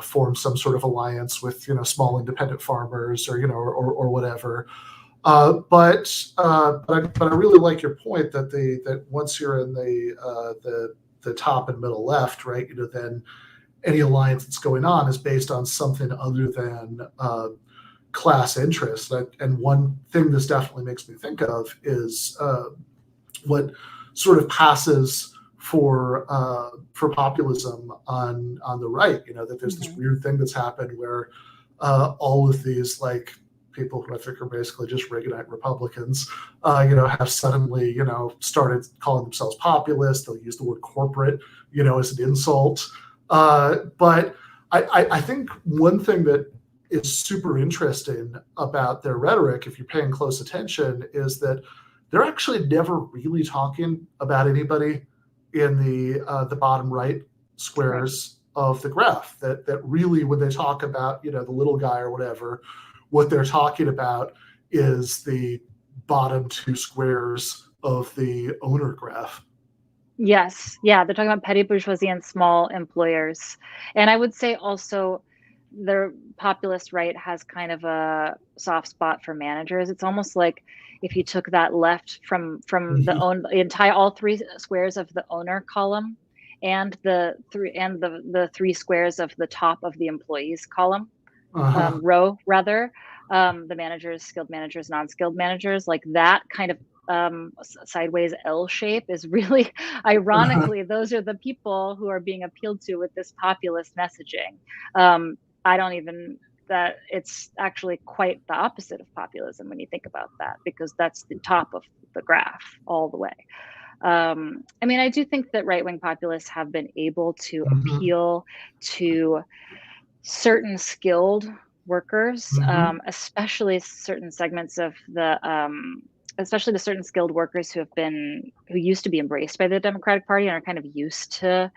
form some sort of alliance with small independent farmers or whatever. But I really like your point that once you're in the top and middle left, right, then any alliance that's going on is based on something other than class interest. And one thing this definitely makes me think of is what sort of passes for populism on the right. That there's this weird thing that's happened where all of these like people who I think are basically just Reaganite Republicans, have suddenly started calling themselves populist. They'll use the word corporate, as an insult. But I think one thing that is super interesting about their rhetoric, if you're paying close attention, is that they're actually never really talking about anybody in the bottom right squares of the graph. That really, when they talk about the little guy or whatever, what they're talking about is the bottom two squares of the owner graph. Yes. Yeah. They're talking about petty bourgeoisie and small employers. And I would say also the populist right has kind of a soft spot for managers. It's almost like if you took that left from the entire all three squares of the owner column and the three squares of the top of the employees column, row rather, the managers, skilled managers, non-skilled managers, like that kind of sideways L shape is really, ironically, those are the people who are being appealed to with this populist messaging. That it's actually quite the opposite of populism when you think about that, because that's the top of the graph all the way. I do think that right-wing populists have been able to appeal to certain skilled workers, especially certain segments of especially the certain skilled workers who used to be embraced by the Democratic Party and are kind of used to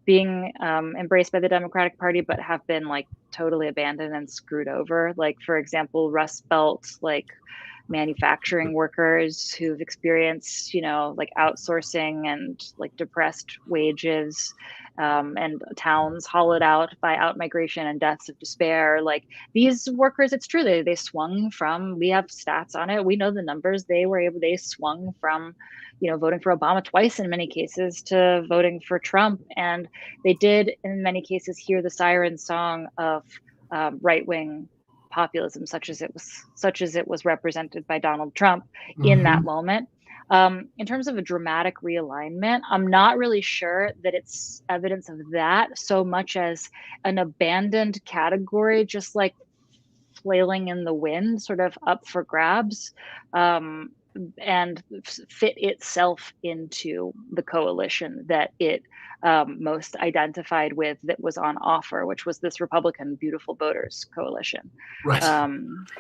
being embraced by the Democratic Party, but have been like totally abandoned and screwed over. Like, for example, Rust Belt, like manufacturing workers who've experienced, like outsourcing and like depressed wages, and towns hollowed out by outmigration and deaths of despair. Like these workers, it's true, they swung from, we have stats on it, we know the numbers, they swung from, voting for Obama twice in many cases to voting for Trump. And they did in many cases hear the siren song of right-wing populism, such as it was represented by Donald Trump in that moment. In terms of a dramatic realignment, I'm not really sure that it's evidence of that so much as an abandoned category, just like flailing in the wind, sort of up for grabs, and fit itself into the coalition that it most identified with that was on offer, which was this Republican Beautiful Voters coalition. Right.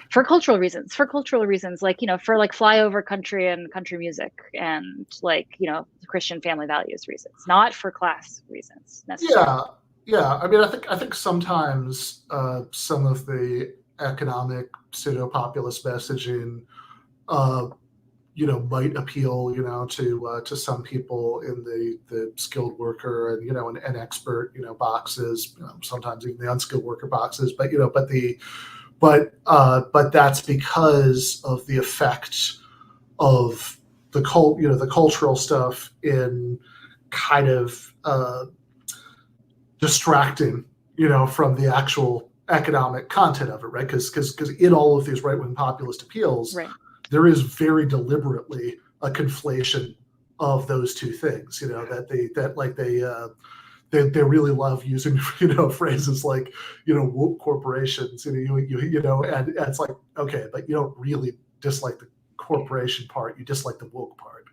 For cultural reasons, like, for like flyover country and country music and like, Christian family values reasons, not for class reasons necessarily. Yeah. I think sometimes some of the economic pseudo-populist messaging might appeal, to some people in the skilled worker and expert, boxes, sometimes even the unskilled worker boxes, but that's because of the effect of the cultural stuff in kind of distracting, from the actual economic content of it, right? Because in all of these right-wing populist appeals, Right. there is very deliberately a conflation of those two things. They really love using phrases like woke corporations. And it's like, okay, but you don't really dislike the corporation part, you dislike the woke part.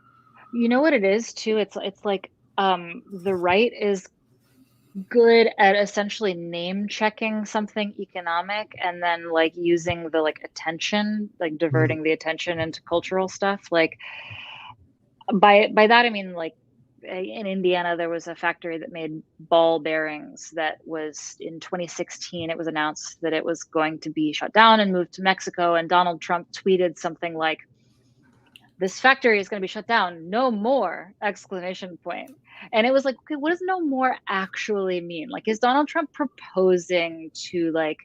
You know what it is too? It's like the right is good at essentially name checking something economic and then like using the like attention, like diverting the attention into cultural stuff. Like by that I mean, like, in Indiana there was a factory that made ball bearings that was in 2016. It was announced that it was going to be shut down and moved to Mexico, and Donald Trump tweeted something like, "This factory is going to be shut down, no more!" exclamation point. And it was like, okay, what does no more actually mean? Like, is Donald Trump proposing to like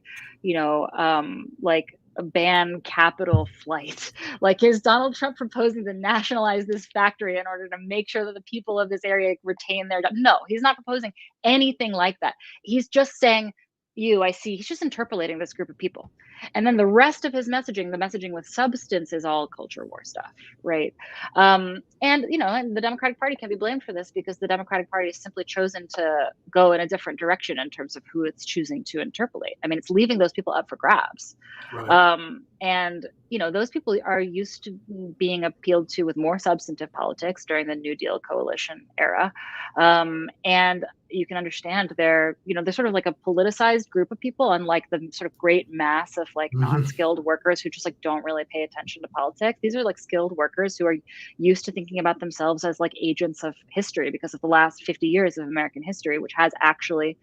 ban capital flight? Like, is Donald Trump proposing to nationalize this factory in order to make sure that the people of this area retain their job? No, he's not proposing anything like that. He's just saying, he's just interpolating this group of people. And then the rest of his messaging, the messaging with substance, is all culture war stuff, right? And the Democratic Party can be blamed for this because the Democratic Party has simply chosen to go in a different direction in terms of who it's choosing to interpolate. I mean, it's leaving those people up for grabs. Right. And those people are used to being appealed to with more substantive politics during the New Deal coalition era. And you can understand they're sort of like a politicized group of people, unlike the sort of great mass of like non-skilled workers who just like don't really pay attention to politics. These are like skilled workers who are used to thinking about themselves as like agents of history because of the last 50 years of American history, which has actually,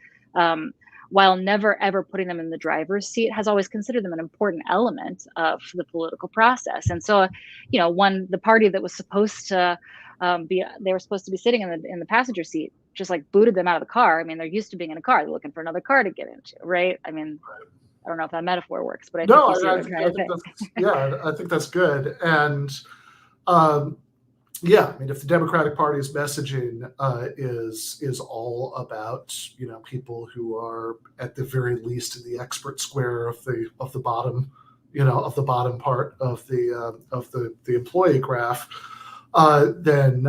while never ever putting them in the driver's seat, has always considered them an important element of the political process. And so, the party that was supposed to they were supposed to be sitting in the passenger seat, just like booted them out of the car. I mean, they're used to being in a car. They're looking for another car to get into, right? I mean, I don't know if that metaphor works, but I think you see what I'm trying to say. I think that's good. And I mean, if the Democratic Party's messaging is all about people who are at the very least in the expert square of the bottom, of the bottom part of the employee graph, then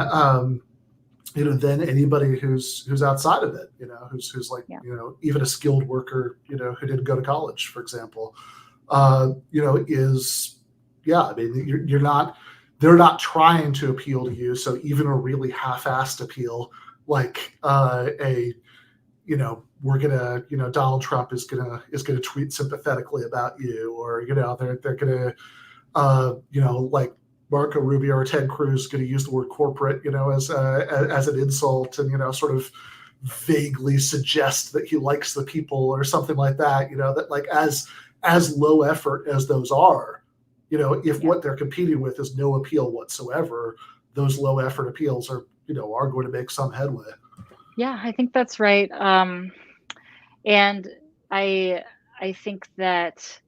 anybody who's outside of it, who's like, even a skilled worker, who didn't go to college, for example, I mean, they're not trying to appeal to you. So even a really half-assed appeal, like we're gonna, Donald Trump is gonna tweet sympathetically about you, or they're gonna like Marco Rubio or Ted Cruz going to use the word corporate, as an insult, and sort of vaguely suggest that he likes the people or something like that. That like as low effort as those are, if what they're competing with is no appeal whatsoever, those low effort appeals are going to make some headway. Yeah, I think that's right. And I think that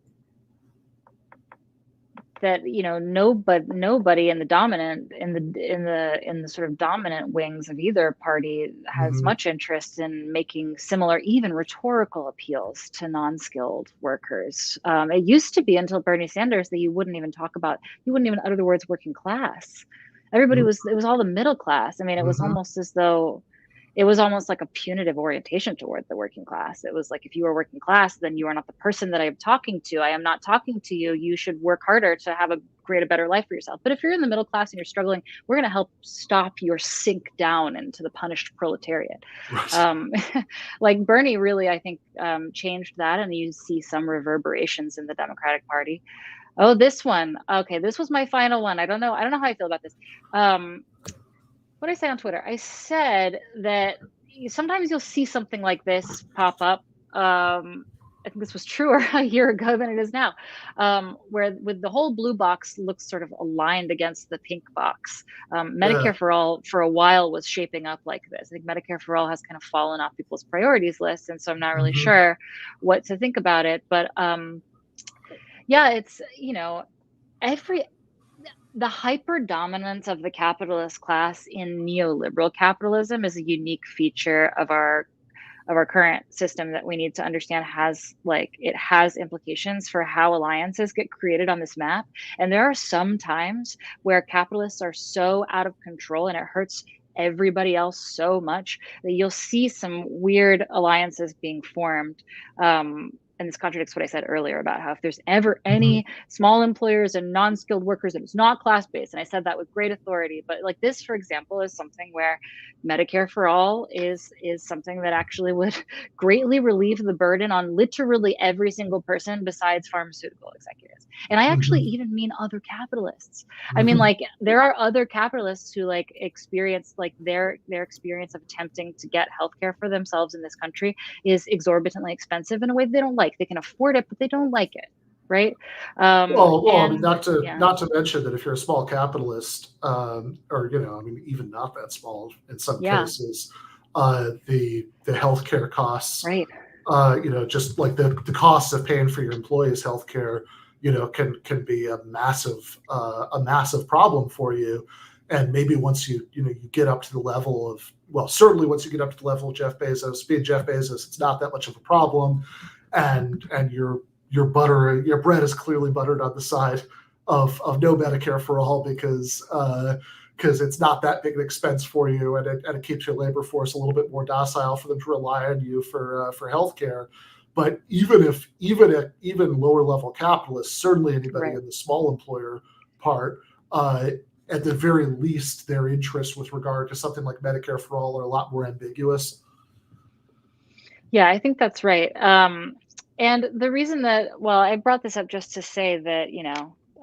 nobody in the dominant in the sort of dominant wings of either party has much interest in making similar, even rhetorical appeals to non-skilled workers. It used to be until Bernie Sanders that you wouldn't even utter the words working class. Everybody it was all the middle class. I mean, it was almost as though it was almost like a punitive orientation toward the working class. It was like, if you are working class, then you are not the person that I am talking to. I am not talking to you. You should work harder to have create a better life for yourself. But if you're in the middle class and you're struggling, we're going to help stop your sink down into the punished proletariat. Right. Like Bernie really, I think, changed that. And you see some reverberations in the Democratic Party. Oh, this one. Okay, this was my final one. I don't know how I feel about this. What did I say on Twitter? I said that sometimes you'll see something like this pop up. I think this was truer a year ago than it is now, where with the whole blue box looks sort of aligned against the pink box. Medicare for All for a while was shaping up like this. I think Medicare for All has kind of fallen off people's priorities list, and so I'm not really sure what to think about it. But it's the hyper dominance of the capitalist class in neoliberal capitalism is a unique feature of our of our current system that we need to understand has implications for how alliances get created on this map. And there are some times where capitalists are so out of control and it hurts everybody else so much that you'll see some weird alliances being formed. And this contradicts what I said earlier about how if there's ever any small employers and non-skilled workers, and it's not class-based, and I said that with great authority, but like this, for example, is something where Medicare for all is something that actually would greatly relieve the burden on literally every single person besides pharmaceutical executives. And I actually even mean other capitalists. I mean, like, there are other capitalists who like experience like their experience of attempting to get healthcare for themselves in this country is exorbitantly expensive in a way they don't like. They can afford it, but they don't like it, right? I mean, not to mention that if you're a small capitalist, or I mean, even not that small in some cases, the healthcare costs, right? Just like the costs of paying for your employees' healthcare, can be a massive problem for you. And maybe once you get up to the level of, well, certainly once you get up to the level of Jeff Bezos, being Jeff Bezos, it's not that much of a problem. And your bread is clearly buttered on the side of no Medicare for all because it's not that big an expense for you, and it keeps your labor force a little bit more docile for them to rely on you for healthcare. But even lower level capitalists, certainly anybody in the small employer part, at the very least, their interests with regard to something like Medicare for all are a lot more ambiguous. Yeah, I think that's right. And the reason that, I brought this up just to say that,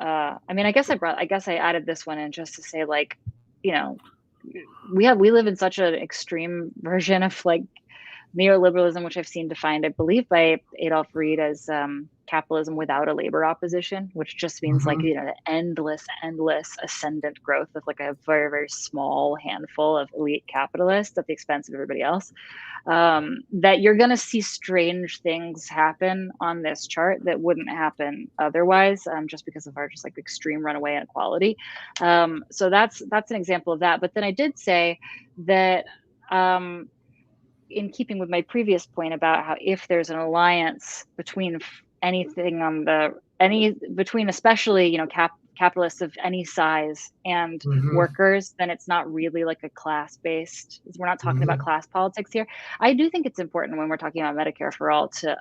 I mean, I guess I added this one in just to say, like, we live in such an extreme version of like neoliberalism, which I've seen defined, I believe, by Adolf Reed as capitalism without a labor opposition, which just means like, the endless ascendant growth of like a very, very small handful of elite capitalists at the expense of everybody else. That you're going to see strange things happen on this chart that wouldn't happen otherwise, just because of our just like extreme runaway inequality. So that's an example of that. But then I did say that, in keeping with my previous point about how if there's an alliance between between especially capitalists of any size and workers, then it's not really like a class-based. We're not talking about class politics here. I do think it's important when we're talking about Medicare for all to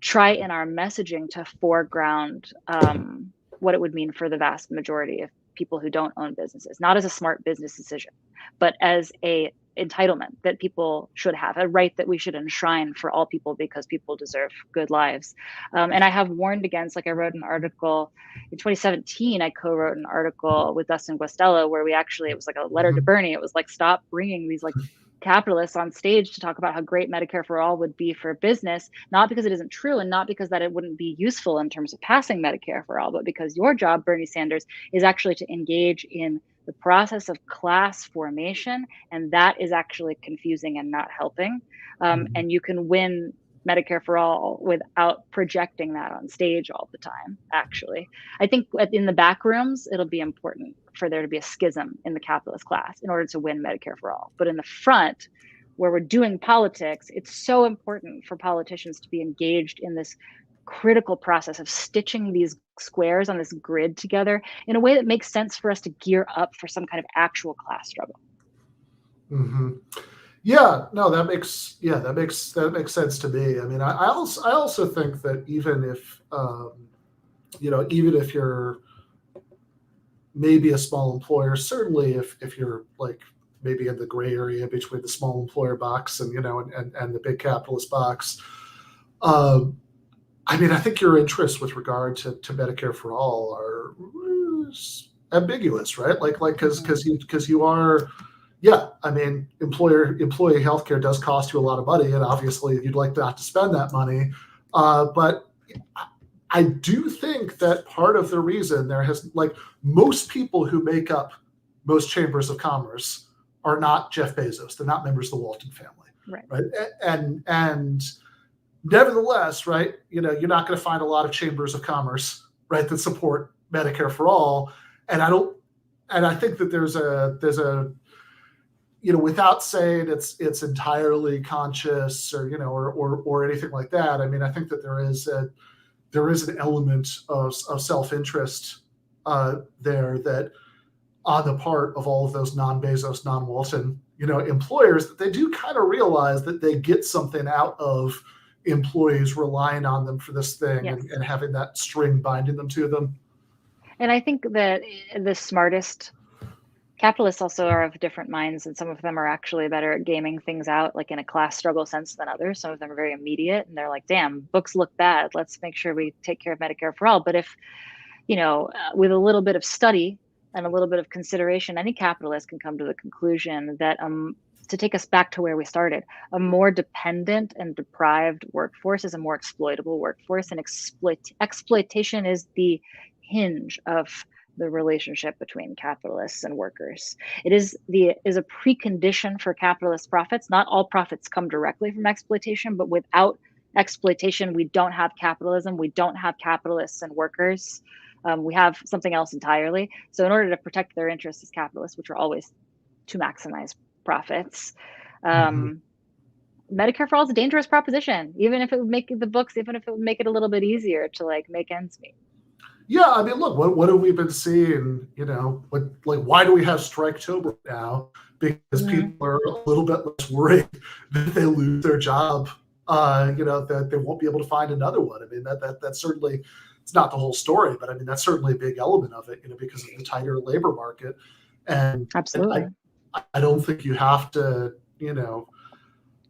try in our messaging to foreground what it would mean for the vast majority of people who don't own businesses, not as a smart business decision, but as a entitlement that people should have, a right that we should enshrine for all people because people deserve good lives. And I have warned against, like I wrote an article in 2017, I co-wrote an article with Dustin Guastella where it was like a letter to Bernie. It was like, stop bringing these like capitalists on stage to talk about how great Medicare for all would be for business, not because it isn't true and not because that it wouldn't be useful in terms of passing Medicare for all, but because your job, Bernie Sanders, is actually to engage in the process of class formation, and that is actually confusing and not helping. And you can win Medicare for all without projecting that on stage all the time, actually. I think in the back rooms, it'll be important for there to be a schism in the capitalist class in order to win Medicare for all. But in the front, where we're doing politics, it's so important for politicians to be engaged in this critical process of stitching these squares on this grid together in a way that makes sense for us to gear up for some kind of actual class struggle. Yeah, no, that makes sense to me. I mean, I also think that even if even if you're maybe a small employer, certainly if you're like maybe in the gray area between the small employer box and and the big capitalist box, I mean, I think your interests with regard to Medicare for all are ambiguous, right? Like because you are. Yeah, I mean, employee healthcare does cost you a lot of money, and obviously you'd like not to spend that money. But I do think that part of the reason there has, like, most people who make up most chambers of commerce are not Jeff Bezos. They're not members of the Walton family, right? And nevertheless, right, you're not going to find a lot of chambers of commerce, right, that support Medicare for all. And I think that there's a without saying it's entirely conscious or or anything like that. I mean, I think that there is an element of self-interest there that on the part of all of those non-Bezos, non-Walton, employers, that they do kind of realize that they get something out of employees relying on them for this thing. Yes. and having that string binding them to them. And I think that the smartest capitalists also are of different minds, and some of them are actually better at gaming things out, like in a class struggle sense, than others. Some of them are very immediate, and they're like, damn, books look bad. Let's make sure we take care of Medicare for all. But if, with a little bit of study and a little bit of consideration, any capitalist can come to the conclusion that, to take us back to where we started, a more dependent and deprived workforce is a more exploitable workforce, and exploitation is the hinge of the relationship between capitalists and workers. It is a precondition for capitalist profits. Not all profits come directly from exploitation, but without exploitation, we don't have capitalism. We don't have capitalists and workers. We have something else entirely. So in order to protect their interests as capitalists, which are always to maximize profits, Medicare for all is a dangerous proposition, even if it would make the books, even if it would make it a little bit easier to make ends meet. Yeah, I mean, look, what have we been seeing? Why do we have Striketober now? Because people are a little bit less worried that they lose their job, that they won't be able to find another one. I mean, that's certainly, it's not the whole story, but I mean, that's certainly a big element of it, because of the tighter labor market. And absolutely, I don't think you have to,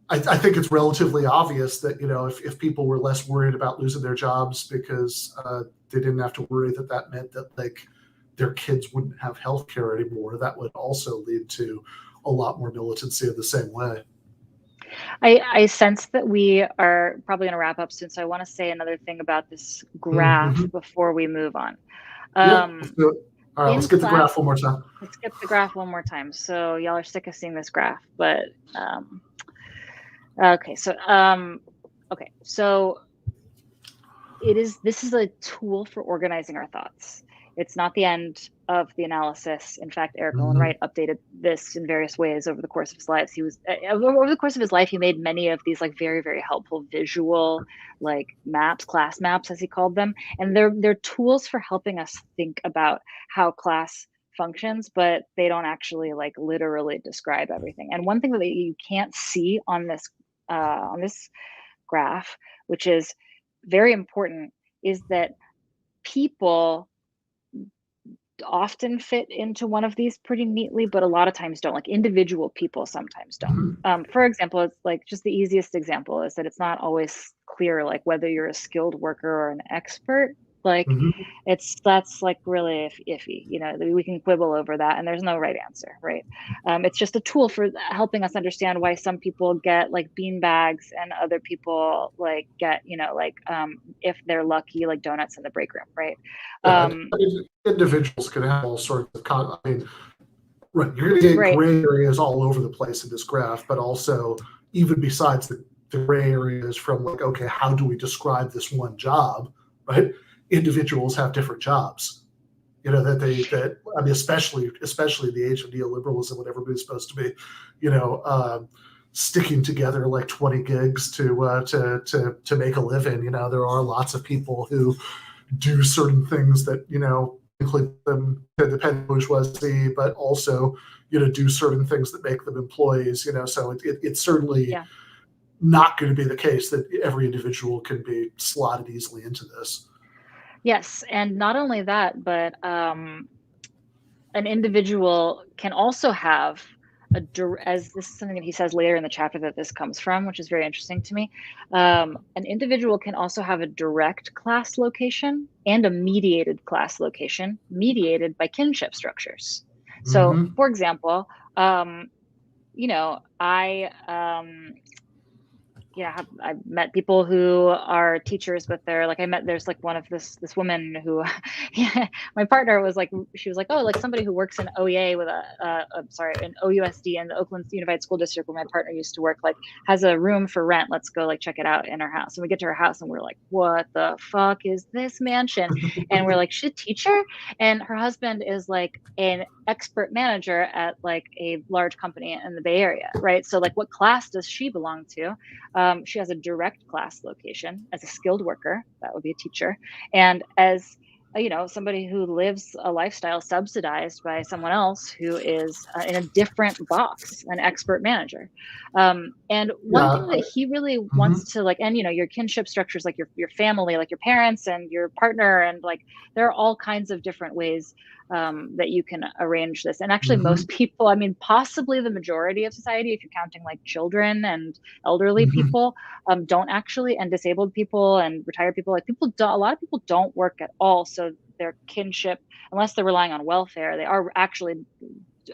I think it's relatively obvious that, if people were less worried about losing their jobs because they didn't have to worry that meant that their kids wouldn't have health care anymore, that would also lead to a lot more militancy in the same way. I sense that we are probably going to wrap up soon, so I want to say another thing about this graph before we move on. Let's do it. All right, let's get the graph one more time. Let's get the graph one more time. So y'all are sick of seeing this graph, but okay. So this is a tool for organizing our thoughts. It's not the end of the analysis. In fact, Erik Olin Wright updated this in various ways over the course of his life. Over the course of his life, he made many of these very, very helpful visual maps, class maps, as he called them. And they're tools for helping us think about how class functions, but they don't actually literally describe everything. And one thing that you can't see on this graph, which is very important, is that people often fit into one of these pretty neatly, but a lot of times don't. Individual people sometimes don't. For example, it's just the easiest example is that it's not always clear whether you're a skilled worker or an expert. That's really iffy. We can quibble over that, and there's no right answer, right? It's just a tool for helping us understand why some people get bean bags and other people get if they're lucky donuts in the break room, right? Individuals can have all sorts of right. You're going to get gray areas all over the place in this graph, but also even besides the gray areas from okay, how do we describe this one job, right? Individuals have different jobs, especially in the age of neoliberalism, when everybody's supposed to be, sticking together 20 gigs to make a living. There are lots of people who do certain things that, include them independent bourgeoisie, but also, do certain things that make them employees, so it's certainly not going to be the case that every individual can be slotted easily into this. Yes, and not only that, but an individual can also have as this is something that he says later in the chapter that this comes from, which is very interesting to me. An individual can also have a direct class location and a mediated class location, mediated by kinship structures. So, for example, I've met people who are teachers, but there's like one of this woman who, my partner was like, she was like, oh, like somebody who works in OEA with in OUSD in the Oakland Unified School District where my partner used to work, like has a room for rent. Let's go like check it out in her house. And we get to her house and we're like, what the fuck is this mansion? And we're like, she's a teacher. And her husband is like an expert manager at like a large company in the Bay Area, right? So like, what class does she belong to? She has a direct class location as a skilled worker. That would be a teacher. And as somebody who lives a lifestyle subsidized by someone else who is in a different box, an expert manager. And one thing that he really wants to your kinship structures, like your family, like your parents and your partner, and like there are all kinds of different ways that you can arrange this. And actually most people, I mean, possibly the majority of society, if you're counting like children and elderly people, don't actually, and disabled people and retired people, like a lot of people don't work at all. So their kinship, unless they're relying on welfare, they are actually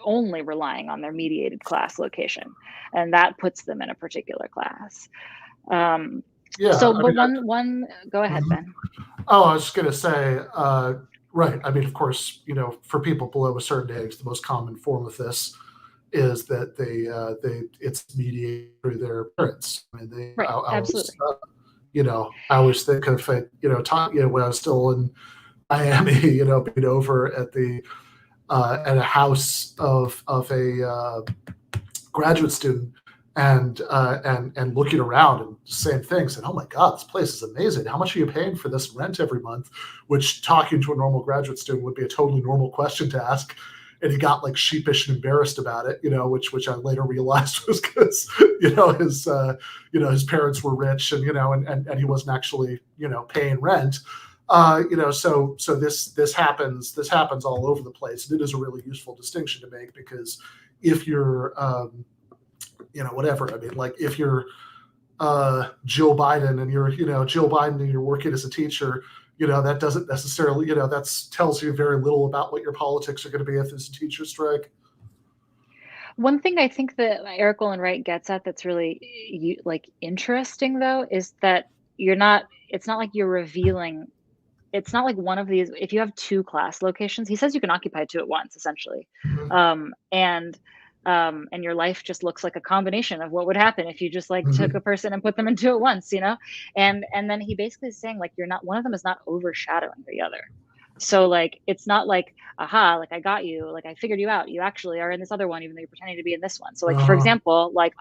only relying on their mediated class location. And that puts them in a particular class. Go ahead, Ben. Oh, I was just going to say, right. I mean, of course, for people below a certain age, the most common form of this is that it's mediated through their parents. I mean, absolutely. I always think of it, when I was still in Miami, being over at a house of a graduate student and looking around and same thing, saying, oh my God, this place is amazing. How much are you paying for this rent every month? Which, talking to a normal graduate student, would be a totally normal question to ask. And he got like sheepish and embarrassed about it, which I later realized was because, his parents were rich and he wasn't actually, paying rent. So this happens all over the place. And it is a really useful distinction to make, because if you're, whatever, I mean, like if you're Jill Biden and you're working as a teacher, that doesn't necessarily, that tells you very little about what your politics are going to be if there's a teacher strike. One thing I think that Erik Olin Wright gets at that's really interesting though, is that it's not like you're revealing, it's not like one of these, if you have two class locations, he says you can occupy two at once essentially. And your life just looks like a combination of what would happen if you just took a person and put them into it once, and then he basically is saying one of them is not overshadowing the other. So it's not like, aha, I got you, I figured you out, you actually are in this other one even though you're pretending to be in this one. So for example, my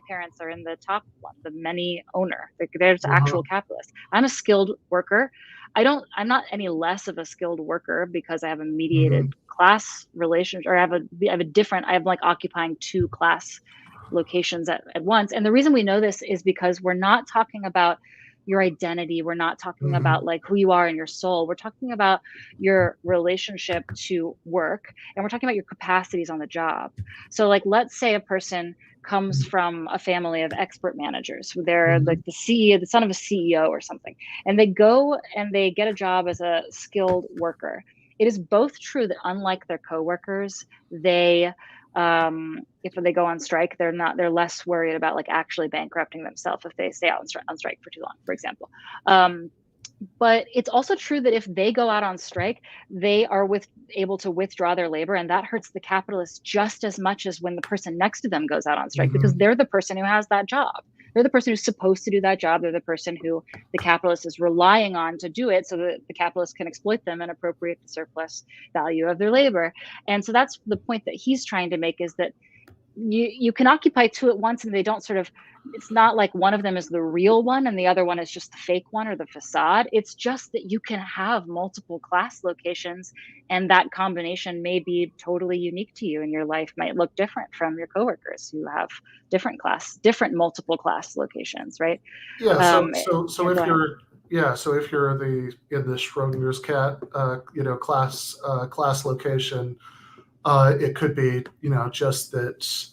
parents are in the top one, the many owner, there's actual capitalists. I'm a skilled worker. I'm not any less of a skilled worker because I have a mediated class relationship, or I have occupying two class locations at once. And the reason we know this is because we're not talking about your identity. We're not talking about who you are in your soul. We're talking about your relationship to work, and we're talking about your capacities on the job. So let's say a person comes from a family of expert managers. They're the CEO, the son of a CEO or something, and they go and they get a job as a skilled worker. It is both true that unlike their coworkers, they if they go on strike, they're less worried about actually bankrupting themselves if they stay out on strike for too long, for example. But it's also true that if they go out on strike, they are able to withdraw their labor, and that hurts the capitalists just as much as when the person next to them goes out on strike, because they're the person who has that job. They're the person who's supposed to do that job. They're the person who the capitalist is relying on to do it so that the capitalist can exploit them and appropriate the surplus value of their labor. And so that's the point that he's trying to make, is that you can occupy two at once, and they don't it's not like one of them is the real one and the other one is just the fake one or the facade. It's just that you can have multiple class locations, and that combination may be totally unique to you, and your life might look different from your coworkers who have different multiple class locations, right? Yeah. So if you're in the Schrodinger's cat, class location, it could be, just that.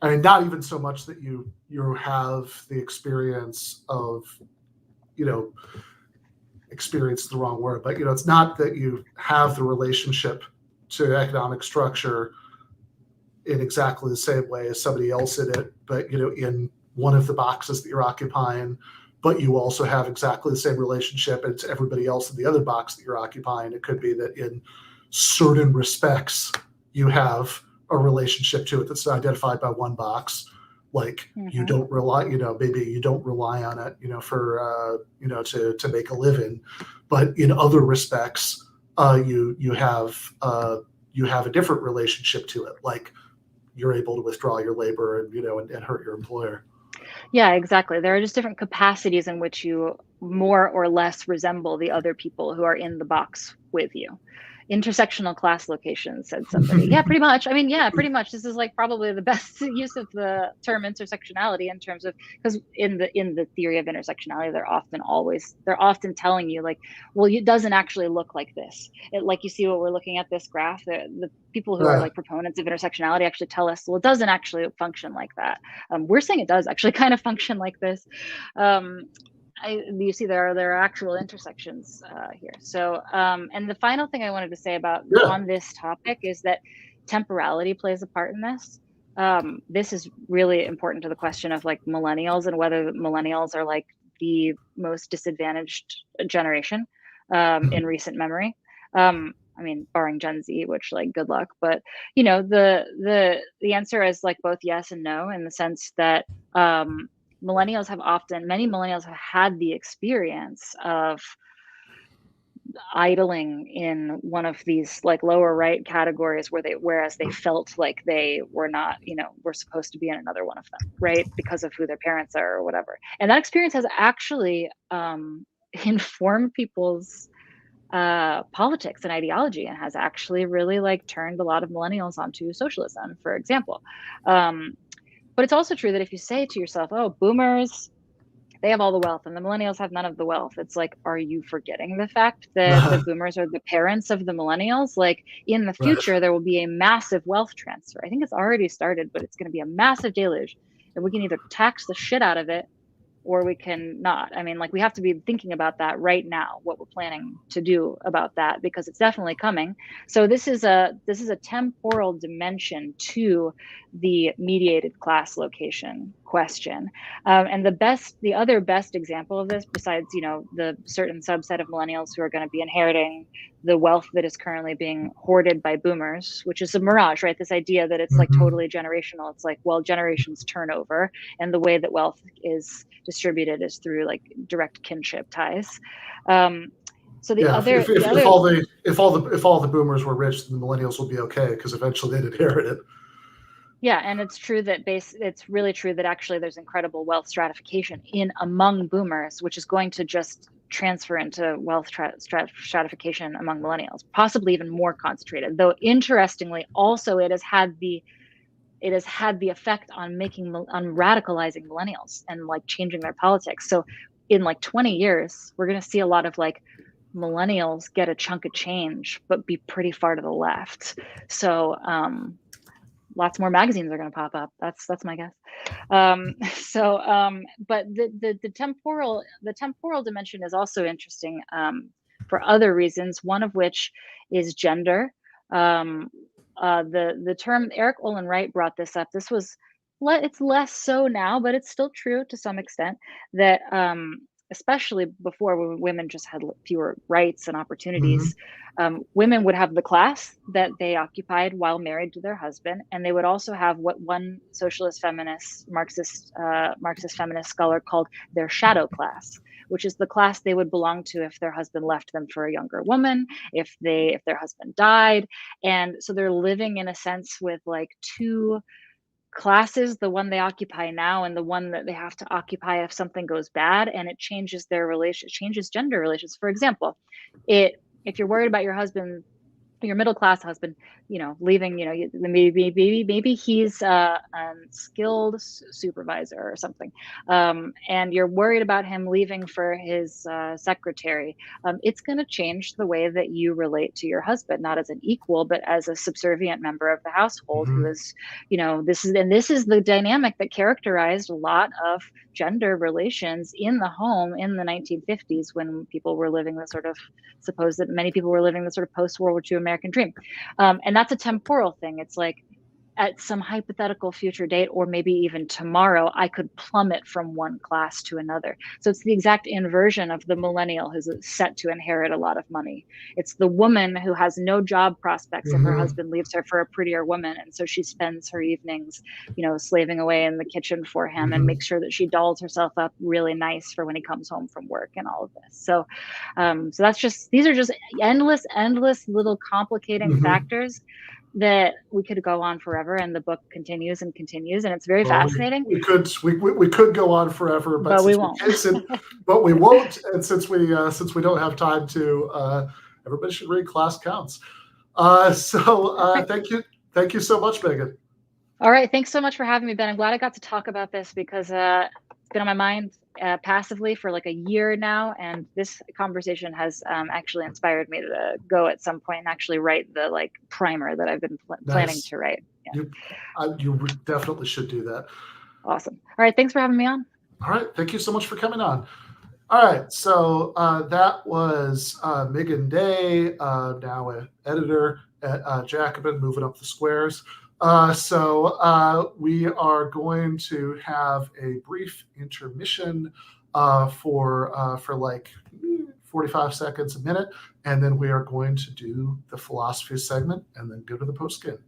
I mean, not even so much that you have the experience of, experience is the wrong word, but it's not that you have the relationship to economic structure in exactly the same way as somebody else in it, but in one of the boxes that you're occupying, but you also have exactly the same relationship as everybody else in the other box that you're occupying. It could be that in certain respects you have a relationship to it that's identified by one box. Like you don't rely, maybe you don't rely on it, for, to make a living, but in other respects, you have a different relationship to it. Like you're able to withdraw your labor and hurt your employer. Yeah, exactly. There are just different capacities in which you more or less resemble the other people who are in the box with you. Intersectional class locations, said somebody. Yeah, pretty much. I mean, yeah, pretty much. This is like probably the best use of the term intersectionality in terms of, because in the theory of intersectionality, they're often telling you like, well, it doesn't actually look like this. Like you see what we're looking at this graph, the people who are like proponents of intersectionality actually tell us, well, it doesn't actually function like that. We're saying it does actually kind of function like this. You see there are actual intersections here. So, and the final thing I wanted to say about on this topic is that temporality plays a part in this. This is really important to the question of like millennials and whether millennials are like the most disadvantaged generation in recent memory. I mean, barring Gen Z, which like good luck, but the answer is like both yes and no, in the sense that many millennials have had the experience of idling in one of these like lower right categories whereas they felt like they were not, were supposed to be in another one of them, right? Because of who their parents are or whatever. And that experience has actually informed people's politics and ideology, and has actually really like turned a lot of millennials onto socialism, for example. But it's also true that if you say to yourself, oh, boomers, they have all the wealth and the millennials have none of the wealth, it's like, are you forgetting the fact that the boomers are the parents of the millennials? Like in the future, there will be a massive wealth transfer. I think it's already started, but it's going to be a massive deluge. And we can either tax the shit out of it or we can not. I mean, like we have to be thinking about that right now, what we're planning to do about that, because it's definitely coming. So this is a temporal dimension to the mediated class location question. And the other best example of this, besides, the certain subset of millennials who are going to be inheriting the wealth that is currently being hoarded by boomers, which is a mirage, right? This idea that it's like totally generational. It's like, well, generations turn over, and the way that wealth is distributed is through like direct kinship ties. So if all the boomers were rich, then the millennials will be okay because eventually they'd inherit it. Yeah, and it's true that it's really true that actually there's incredible wealth stratification among boomers, which is going to just transfer into wealth stratification among millennials, possibly even more concentrated. Though interestingly, also it has had the effect on radicalizing millennials and like changing their politics. So in like 20 years, we're going to see a lot of like millennials get a chunk of change, but be pretty far to the left. So lots more magazines are going to pop up. That's my guess. But the temporal dimension is also interesting for other reasons. One of which is gender. The term, Erik Olin Wright brought this up. It's less so now, but it's still true to some extent that especially before, when women just had fewer rights and opportunities, women would have the class that they occupied while married to their husband, and they would also have what one socialist feminist, Marxist feminist scholar called their shadow class, which is the class they would belong to if their husband left them for a younger woman, if their husband died. And so they're living in a sense with like two classes, the one they occupy now and the one that they have to occupy if something goes bad, and it changes changes gender relations. For example, if you're worried about your husband, your middle class husband, leaving, maybe he's a skilled supervisor or something, and you're worried about him leaving for his secretary. It's going to change the way that you relate to your husband, not as an equal, but as a subservient member of the household who is, this is the dynamic that characterized a lot of gender relations in the home in the 1950s, when people were living the sort of many people were living the sort of post-World War II American dream. And that's a temporal thing. It's like at some hypothetical future date, or maybe even tomorrow, I could plummet from one class to another. So it's the exact inversion of the millennial who's set to inherit a lot of money. It's the woman who has no job prospects if her husband leaves her for a prettier woman. And so she spends her evenings, slaving away in the kitchen for him and makes sure that she dolls herself up really nice for when he comes home from work and all of this. So, these are just endless little complicating factors that we could go on forever, and the book continues and continues, and it's very fascinating. We could go on forever, but we won't. But we won't, and since we don't have time to, everybody should read Class Counts. Thank you so much, Meagan. All right, thanks so much for having me, Ben. I'm glad I got to talk about this because it's been on my mind passively for like a year now, and this conversation has actually inspired me to go at some point and actually write the primer that I've been planning to write. Yeah. You definitely should do that. Awesome. All right, thanks for having me on. All right, thank you so much for coming on. All right, so that was Meagan Day, now an editor at Jacobin, moving up the squares. So we are going to have a brief intermission for like 45 seconds, a minute, and then we are going to do the philosophy segment and then go to the post-game.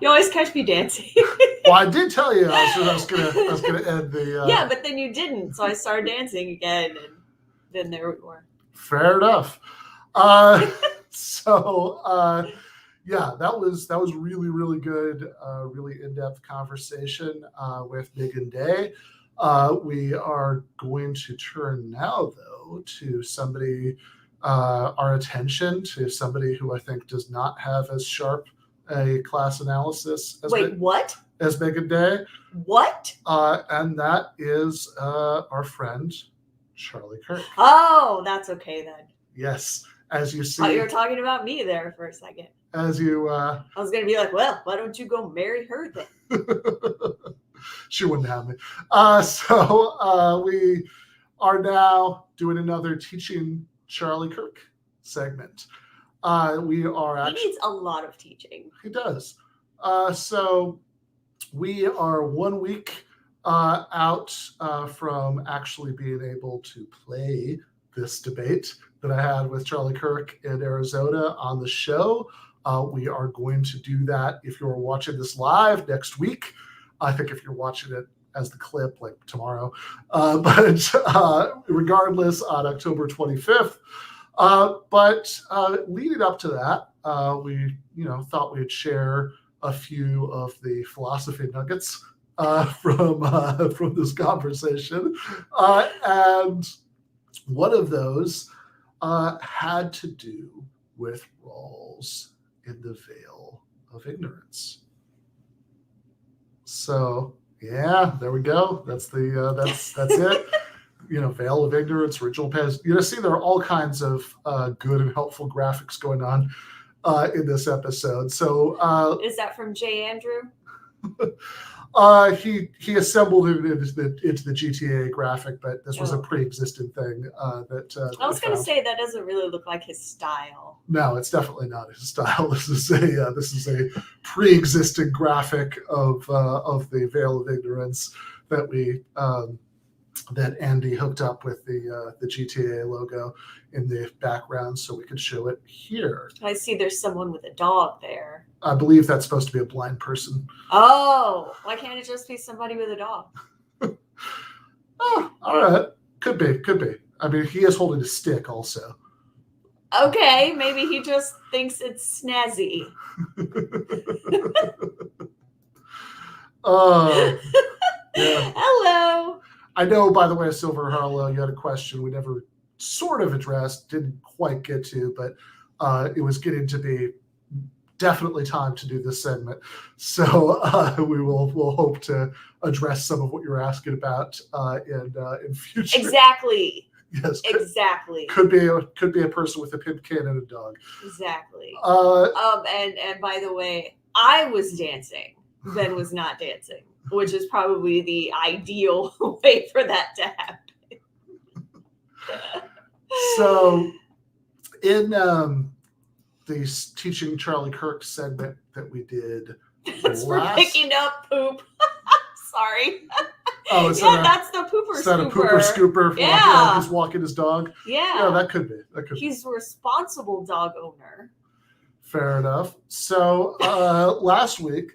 You always catch me dancing. Well, I did tell you I was gonna end the. Yeah, but then you didn't, so I started dancing again, and then there we were. Fair enough. Yeah, that was really, really good, really in-depth conversation with Meagan Day. We are going to turn now, though, to our attention to somebody who I think does not have as sharp a class analysis as as Meagan Day. What? And that is our friend Charlie Kirk. Oh, that's okay then. Yes, as you see. Oh, you were talking about me there for a second. As you, I was going to be like, well, why don't you go marry her then? She wouldn't have me. We are now doing another Teaching Charlie Kirk segment. He needs a lot of teaching. He does. So we are 1 week out from actually being able to play this debate that I had with Charlie Kirk in Arizona on the show. We are going to do that if you're watching this live next week. I think if you're watching it as the clip, like tomorrow. But regardless, on October 25th. But leading up to that, we thought we'd share a few of the philosophy nuggets from this conversation, and one of those had to do with roles in the veil of ignorance. So yeah, there we go. That's it. Veil of ignorance, ritual past. See, there are all kinds of good and helpful graphics going on in this episode. So is that from J. Andrew? He assembled it into the GTAA graphic, but this was a pre-existing thing that I was going to say that doesn't really look like his style. No, it's definitely not his style. This is a pre-existing graphic of the veil of ignorance that we that Andy hooked up with the GTAA logo in the background so we could show it here. I see there's someone with a dog there. I believe that's supposed to be a blind person. Oh, why can't it just be somebody with a dog? Oh, all right. Could be. I mean, he is holding a stick also. Okay, maybe he just thinks it's snazzy. Yeah. Hello. I know, by the way, Silver Harlow, you had a question we never sort of addressed, didn't quite get to, but it was getting to be definitely time to do this segment. So we'll hope to address some of what you're asking about in future. Exactly. Yes. Exactly. Could be a person with a pimp can and a dog. Exactly. And by the way, I was dancing. Ben was not dancing, which is probably the ideal way for that to happen. So, in the Teaching Charlie Kirk segment that we did, That's for picking up poop. Sorry. Oh, that's the pooper scooper. Is that a pooper scooper? Yeah. He's walking his dog. Yeah. That could be. He's a responsible dog owner. Fair enough. So last week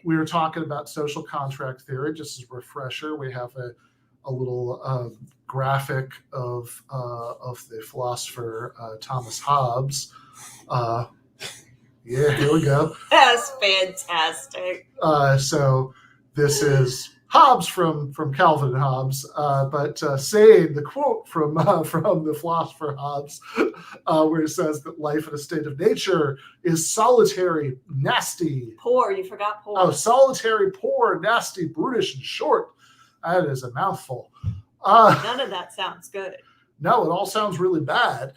we were talking about social contract theory. Just as a refresher, we have a little graphic of the philosopher Thomas Hobbes. Yeah, here we go. That's fantastic. So this is Hobbes from Calvin and Hobbes, but saying the quote from the philosopher Hobbes, where it says that life in a state of nature is solitary, nasty. Poor, you forgot poor. Oh, solitary, poor, nasty, brutish, and short. That is a mouthful. None of that sounds good. No, it all sounds really bad,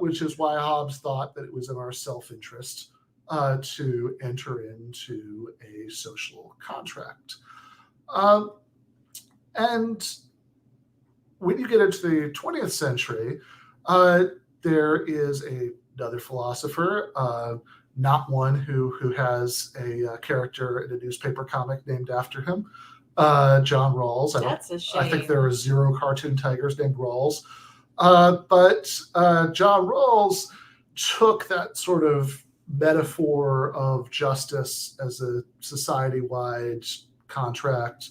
which is why Hobbes thought that it was in our self-interest to enter into a social contract. And when you get into the 20th century, there is another philosopher, not one who has a character in a newspaper comic named after him, John Rawls. That's a shame. I think there are 0 cartoon tigers named Rawls. But John Rawls took that sort of metaphor of justice as a society-wide contract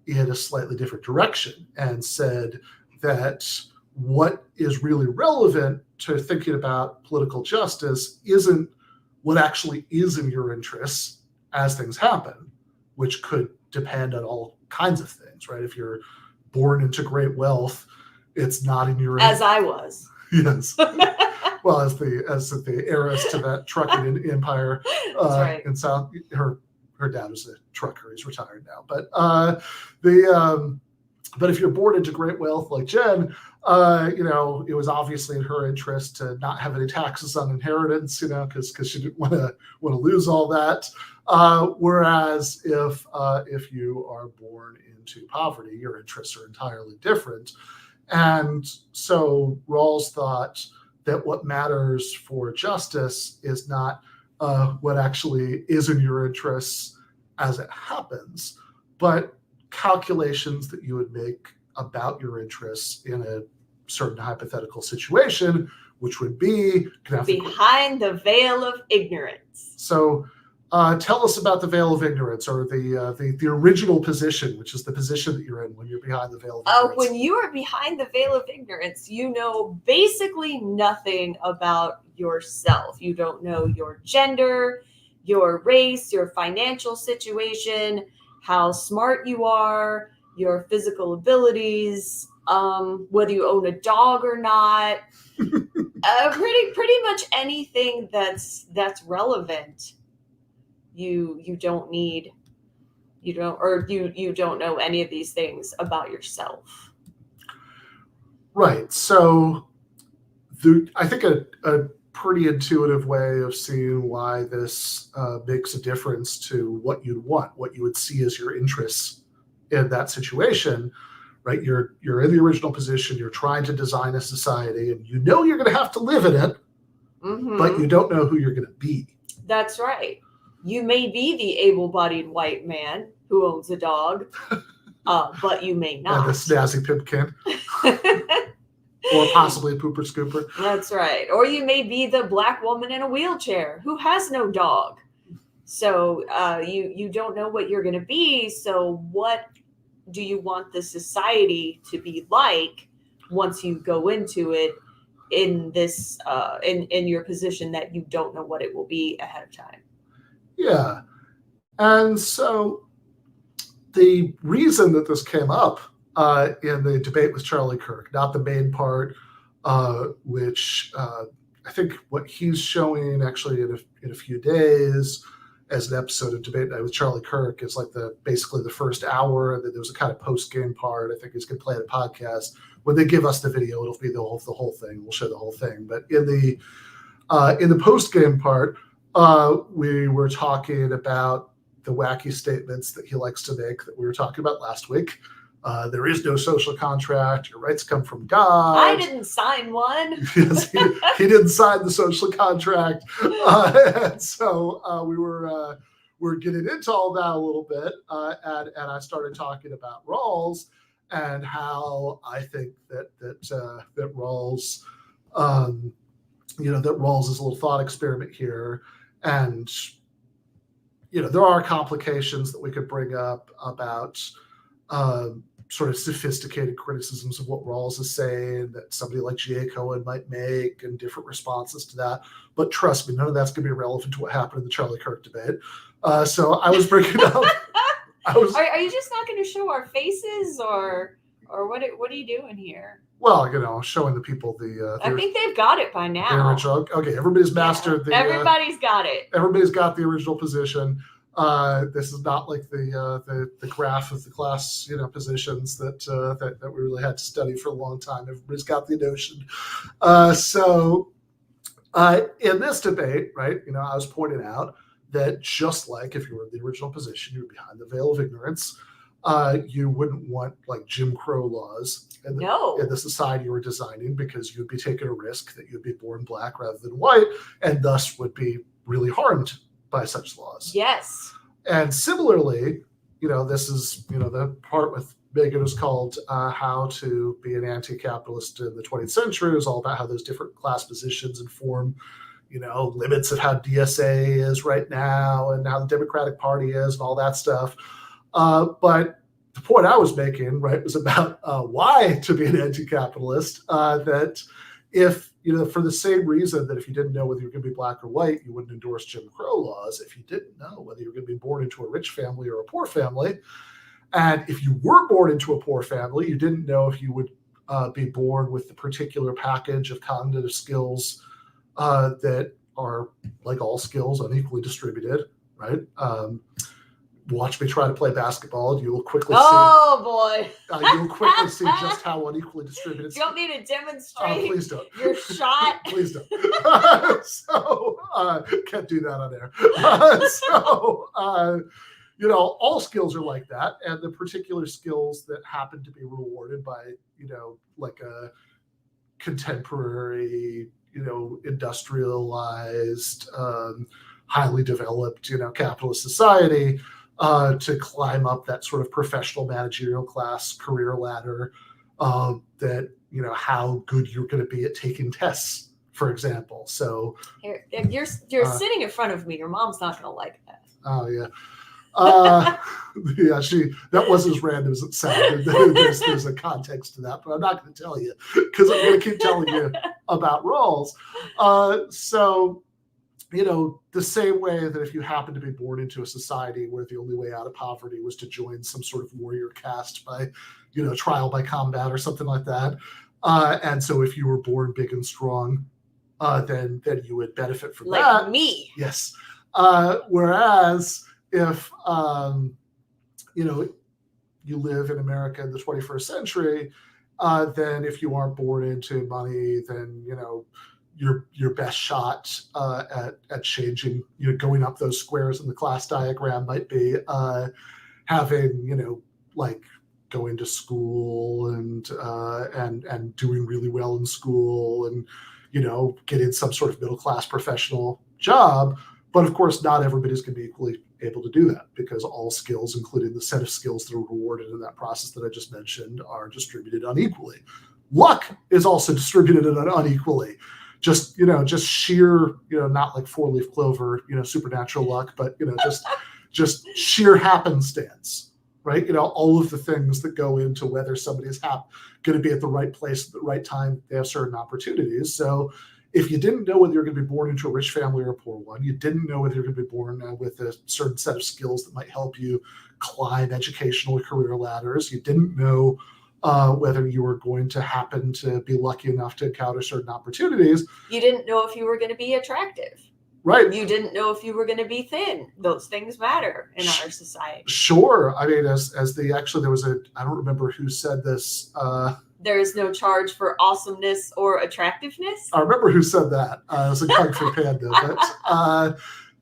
in a slightly different direction and said that what is really relevant to thinking about political justice isn't what actually is in your interests as things happen, which could depend on all kinds of things, right? If you're born into great wealth, it's not in your as I was. Yes. Well, as the heiress to that trucking empire right. in South, her dad was a trucker. He's retired now, but but if you're born into great wealth like Jen, it was obviously in her interest to not have any taxes on inheritance, because she didn't want to lose all that. Whereas if you are born into poverty, your interests are entirely different. And so Rawls thought that what matters for justice is not what actually is in your interests as it happens, but calculations that you would make about your interests in a certain hypothetical situation, which would be behind the veil of ignorance. So tell us about the veil of ignorance, or the original position, which is the position that you're in when you're behind the veil of ignorance. When you are behind the veil of ignorance, you know basically nothing about yourself. You don't know your gender, your race, your financial situation, how smart you are, your physical abilities, whether you own a dog or not. Pretty much anything that's relevant. You don't know any of these things about yourself. Right. So I think a pretty intuitive way of seeing why this makes a difference to what you'd want, what you would see as your interests in that situation, right? You're in the original position, you're trying to design a society, and you're going to have to live in it, but you don't know who you're going to be. That's right. You may be the able-bodied white man who owns a dog, but you may And not. the snazzy pimpkin. Or possibly a pooper scooper. That's right. Or you may be the black woman in a wheelchair who has no dog. So you don't know what you're going to be. So what do you want the society to be like once you go into it in this in your position that you don't know what it will be ahead of time? Yeah. And so the reason that this came up in the debate with Charlie Kirk, not the main part, which I think what he's showing actually in a few days as an episode of Debate Night with Charlie Kirk is like basically the first hour, and then there's a kind of post-game part. I think he's going to play a podcast. When they give us the video, it'll be the whole thing. We'll show the whole thing. But in the post-game part, we were talking about the wacky statements that he likes to make that we were talking about last week. There is no social contract. Your rights come from God. I didn't sign one. Yes, he didn't sign the social contract. And so we were getting into all that a little bit. And I started talking about Rawls and how I think that Rawls, that Rawls is a little thought experiment here. And, there are complications that we could bring up about sort of sophisticated criticisms of what Rawls is saying that somebody like Jacobin might make and different responses to that. But trust me, none of that's going to be relevant to what happened in the Charlie Kirk debate. So I was bringing up... Are you just not going to show our faces or what are you doing here? Well, showing the people the... I think they've got it by now. The original. Okay, everybody's mastered the... Everybody's got it. Everybody's got the original position. This is not like the graph of the class, positions that we really had to study for a long time. Everybody's got the notion. So in this debate, right, I was pointing out that just like if you were in the original position, you were behind the veil of ignorance. You wouldn't want like Jim Crow laws in the society you were designing, because you would be taking a risk that you'd be born black rather than white, and thus would be really harmed by such laws. Yes. And similarly, this is, the part with Meagan is called How to Be an Anti-Capitalist in the 20th Century. It was all about how those different class positions inform, limits of how DSA is right now and how the Democratic Party is and all that stuff. But the point I was making, right, was about why to be an anti-capitalist, that if, for the same reason that if you didn't know whether you're going to be black or white, you wouldn't endorse Jim Crow laws. If you didn't know whether you're going to be born into a rich family or a poor family, and if you were born into a poor family, you didn't know if you would be born with the particular package of cognitive skills that are, like all skills, unequally distributed, right? Watch me try to play basketball, and you will quickly see. Oh boy! You will quickly see just how unequally distributed. Do you want me to demonstrate? Please don't. Your shot. Please don't. So can't do that on air. All skills are like that, and the particular skills that happen to be rewarded by like a contemporary, industrialized, highly developed, capitalist society. To climb up that sort of professional managerial class career ladder, that, how good you're going to be at taking tests, for example. So you're sitting in front of me. Your mom's not going to like that. Oh, yeah. Yeah, that wasn't as random as it sounded. There's a context to that, but I'm not going to tell you because I'm going to keep telling you about Rawls. So, the same way that if you happen to be born into a society where the only way out of poverty was to join some sort of warrior caste by, trial by combat or something like that. And so if you were born big and strong, then you would benefit from that. Like me. Yes. Whereas if, you live in America in the 21st century, then if you aren't born into money, then, your best shot at changing, going up those squares in the class diagram might be having, like going to school and doing really well in school and, getting some sort of middle class professional job. But of course, not everybody's going to be equally able to do that because all skills, including the set of skills that are rewarded in that process that I just mentioned, are distributed unequally. Luck is also distributed unequally. Just sheer, not like four-leaf clover, supernatural luck, but, just sheer happenstance, right? All of the things that go into whether somebody's going to be at the right place at the right time, they have certain opportunities. So if you didn't know whether you're going to be born into a rich family or a poor one, you didn't know whether you're going to be born with a certain set of skills that might help you climb educational or career ladders, you didn't know whether you were going to happen to be lucky enough to encounter certain opportunities. You didn't know if you were going to be attractive. Right. You didn't know if you were going to be thin. Those things matter in our society. Sure. I mean, there was I don't remember who said this. There is no charge for awesomeness or attractiveness. I remember who said that. It was a Kung Fu Panda.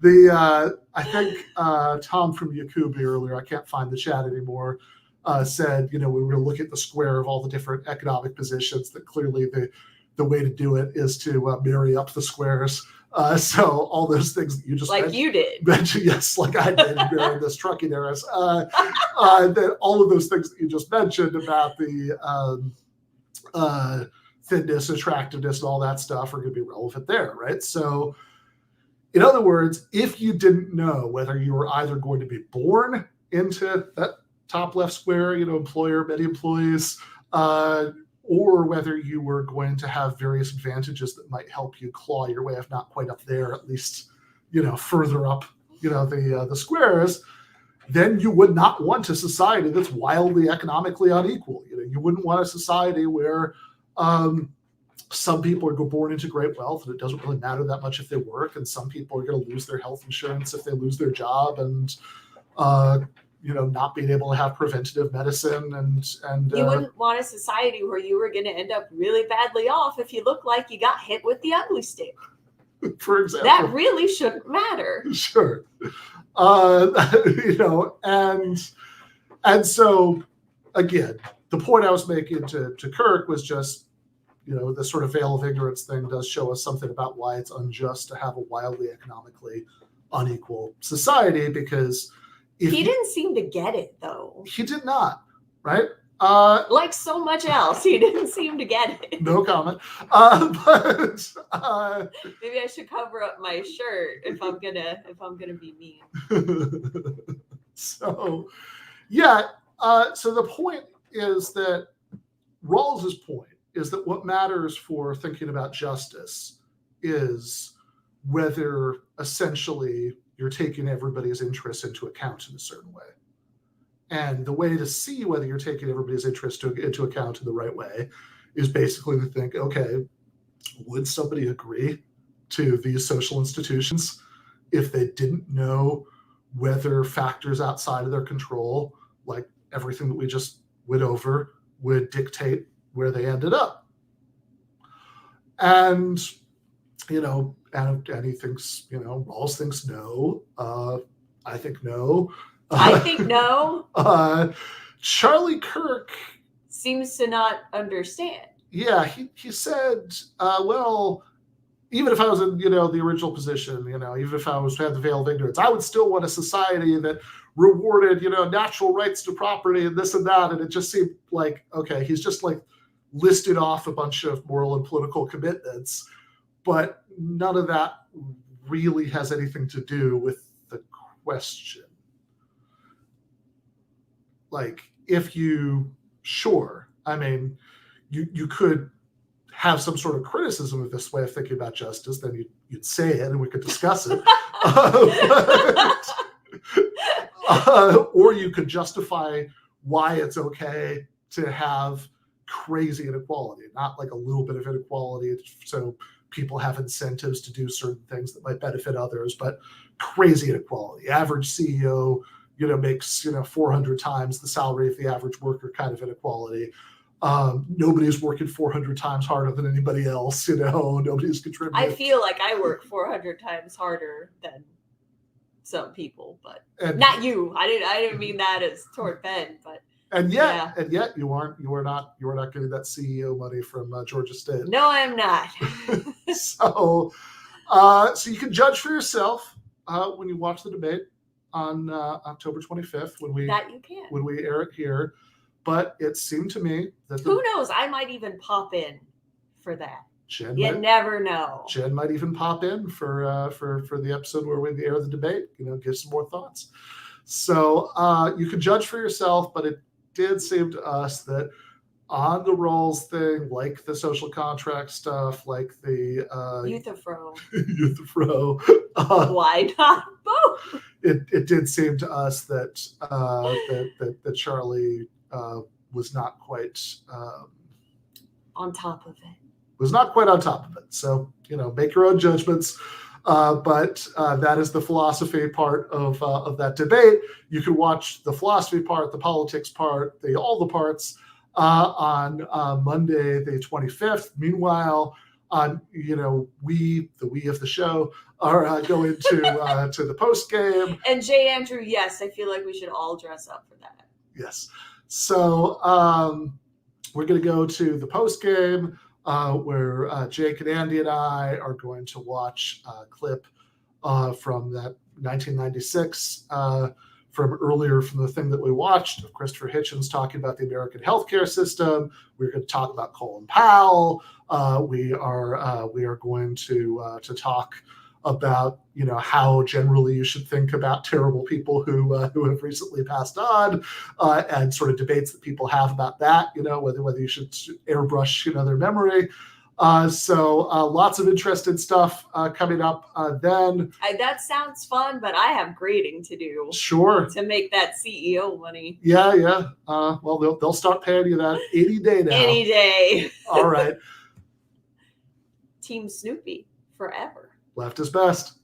But I think Tom from Yakubi earlier, I can't find the chat anymore, said, we were going to look at the square of all the different economic positions, that clearly the way to do it is to marry up the squares. So all those things that you just you did. mentioned, yes, like I did during this trucking era. That all of those things that you just mentioned about the thinness, attractiveness, and all that stuff are going to be relevant there, right? So, in other words, if you didn't know whether you were either going to be born into that top left square, employer, many employees, or whether you were going to have various advantages that might help you claw your way, if not quite up there, at least, further up, the squares, then you would not want a society that's wildly economically unequal. You wouldn't want a society where some people are born into great wealth and it doesn't really matter that much if they work, and some people are going to lose their health insurance if they lose their job, and not being able to have preventative medicine, and you wouldn't want a society where you were going to end up really badly off if you look like you got hit with the ugly stick. For example, that really shouldn't matter. Sure. And so again, the point I was making to Kirk was just, the sort of veil of ignorance thing does show us something about why it's unjust to have a wildly economically unequal society, because he didn't seem to get it, though. He did not, right? Like so much else, he didn't seem to get it. No comment. Maybe I should cover up my shirt if I'm gonna be mean. So, yeah. So the point is that Rawls's point is that what matters for thinking about justice is whether essentially you're taking everybody's interests into account in a certain way. And the way to see whether you're taking everybody's interest into account in the right way is basically to think, okay, would somebody agree to these social institutions if they didn't know whether factors outside of their control, like everything that we just went over, would dictate where they ended up? And, and he thinks, Rawls thinks no. I think no. I think no. Charlie Kirk seems to not understand. Yeah, he said, well, even if I was in, the original position, even if I had the veil of ignorance, I would still want a society that rewarded, natural rights to property and this and that. And it just seemed like, okay, he's just like listed off a bunch of moral and political commitments, but none of that really has anything to do with the question. Like, you could have some sort of criticism of this way of thinking about justice, then you'd say it and we could discuss it. Or you could justify why it's okay to have crazy inequality, not like a little bit of inequality so people have incentives to do certain things that might benefit others, but crazy inequality. Average CEO, makes, 400 times the salary of the average worker kind of inequality. Nobody's working 400 times harder than anybody else, nobody's contributing. I feel like I work 400 times harder than some people, but not you. I didn't mean that as toward Ben, but and yet you are not getting that CEO money from Georgia State. No, I'm not. So you can judge for yourself when you watch the debate. on October 25th when we That you can. when we air it here. But it seemed to me that Who knows? I might even pop in for that. Jen You never know. Jen might even pop in for the episode where we air the debate. Give some more thoughts. So you can judge for yourself, but it did seem to us that on the roles thing, like the social contract stuff, like the Youthafro. Why not both? It did seem to us that that Charlie was not quite on top of it. Was not quite on top of it. So make your own judgments. But that is the philosophy part of that debate. You can watch the philosophy part, the politics part, all the parts on Monday, the 25th. Meanwhile, we of the show are going to the post game. And Jay Andrew, yes, I feel like we should all dress up for that. Yes. So we're going to go to the post game. Where Jake and Andy and I are going to watch a clip from that 1996 from earlier from the thing that we watched of Christopher Hitchens talking about the American healthcare system. We're going to talk about Colin Powell. We are going to talk about how generally you should think about terrible people who have recently passed on, and sort of debates that people have about that, whether you should airbrush their memory. So lots of interesting stuff coming up then. That sounds fun, but I have grading to do. Sure. To make that CEO money. Yeah. Well, they'll start paying you that any day now. Any day. All right. Team Snoopy forever. Left is best.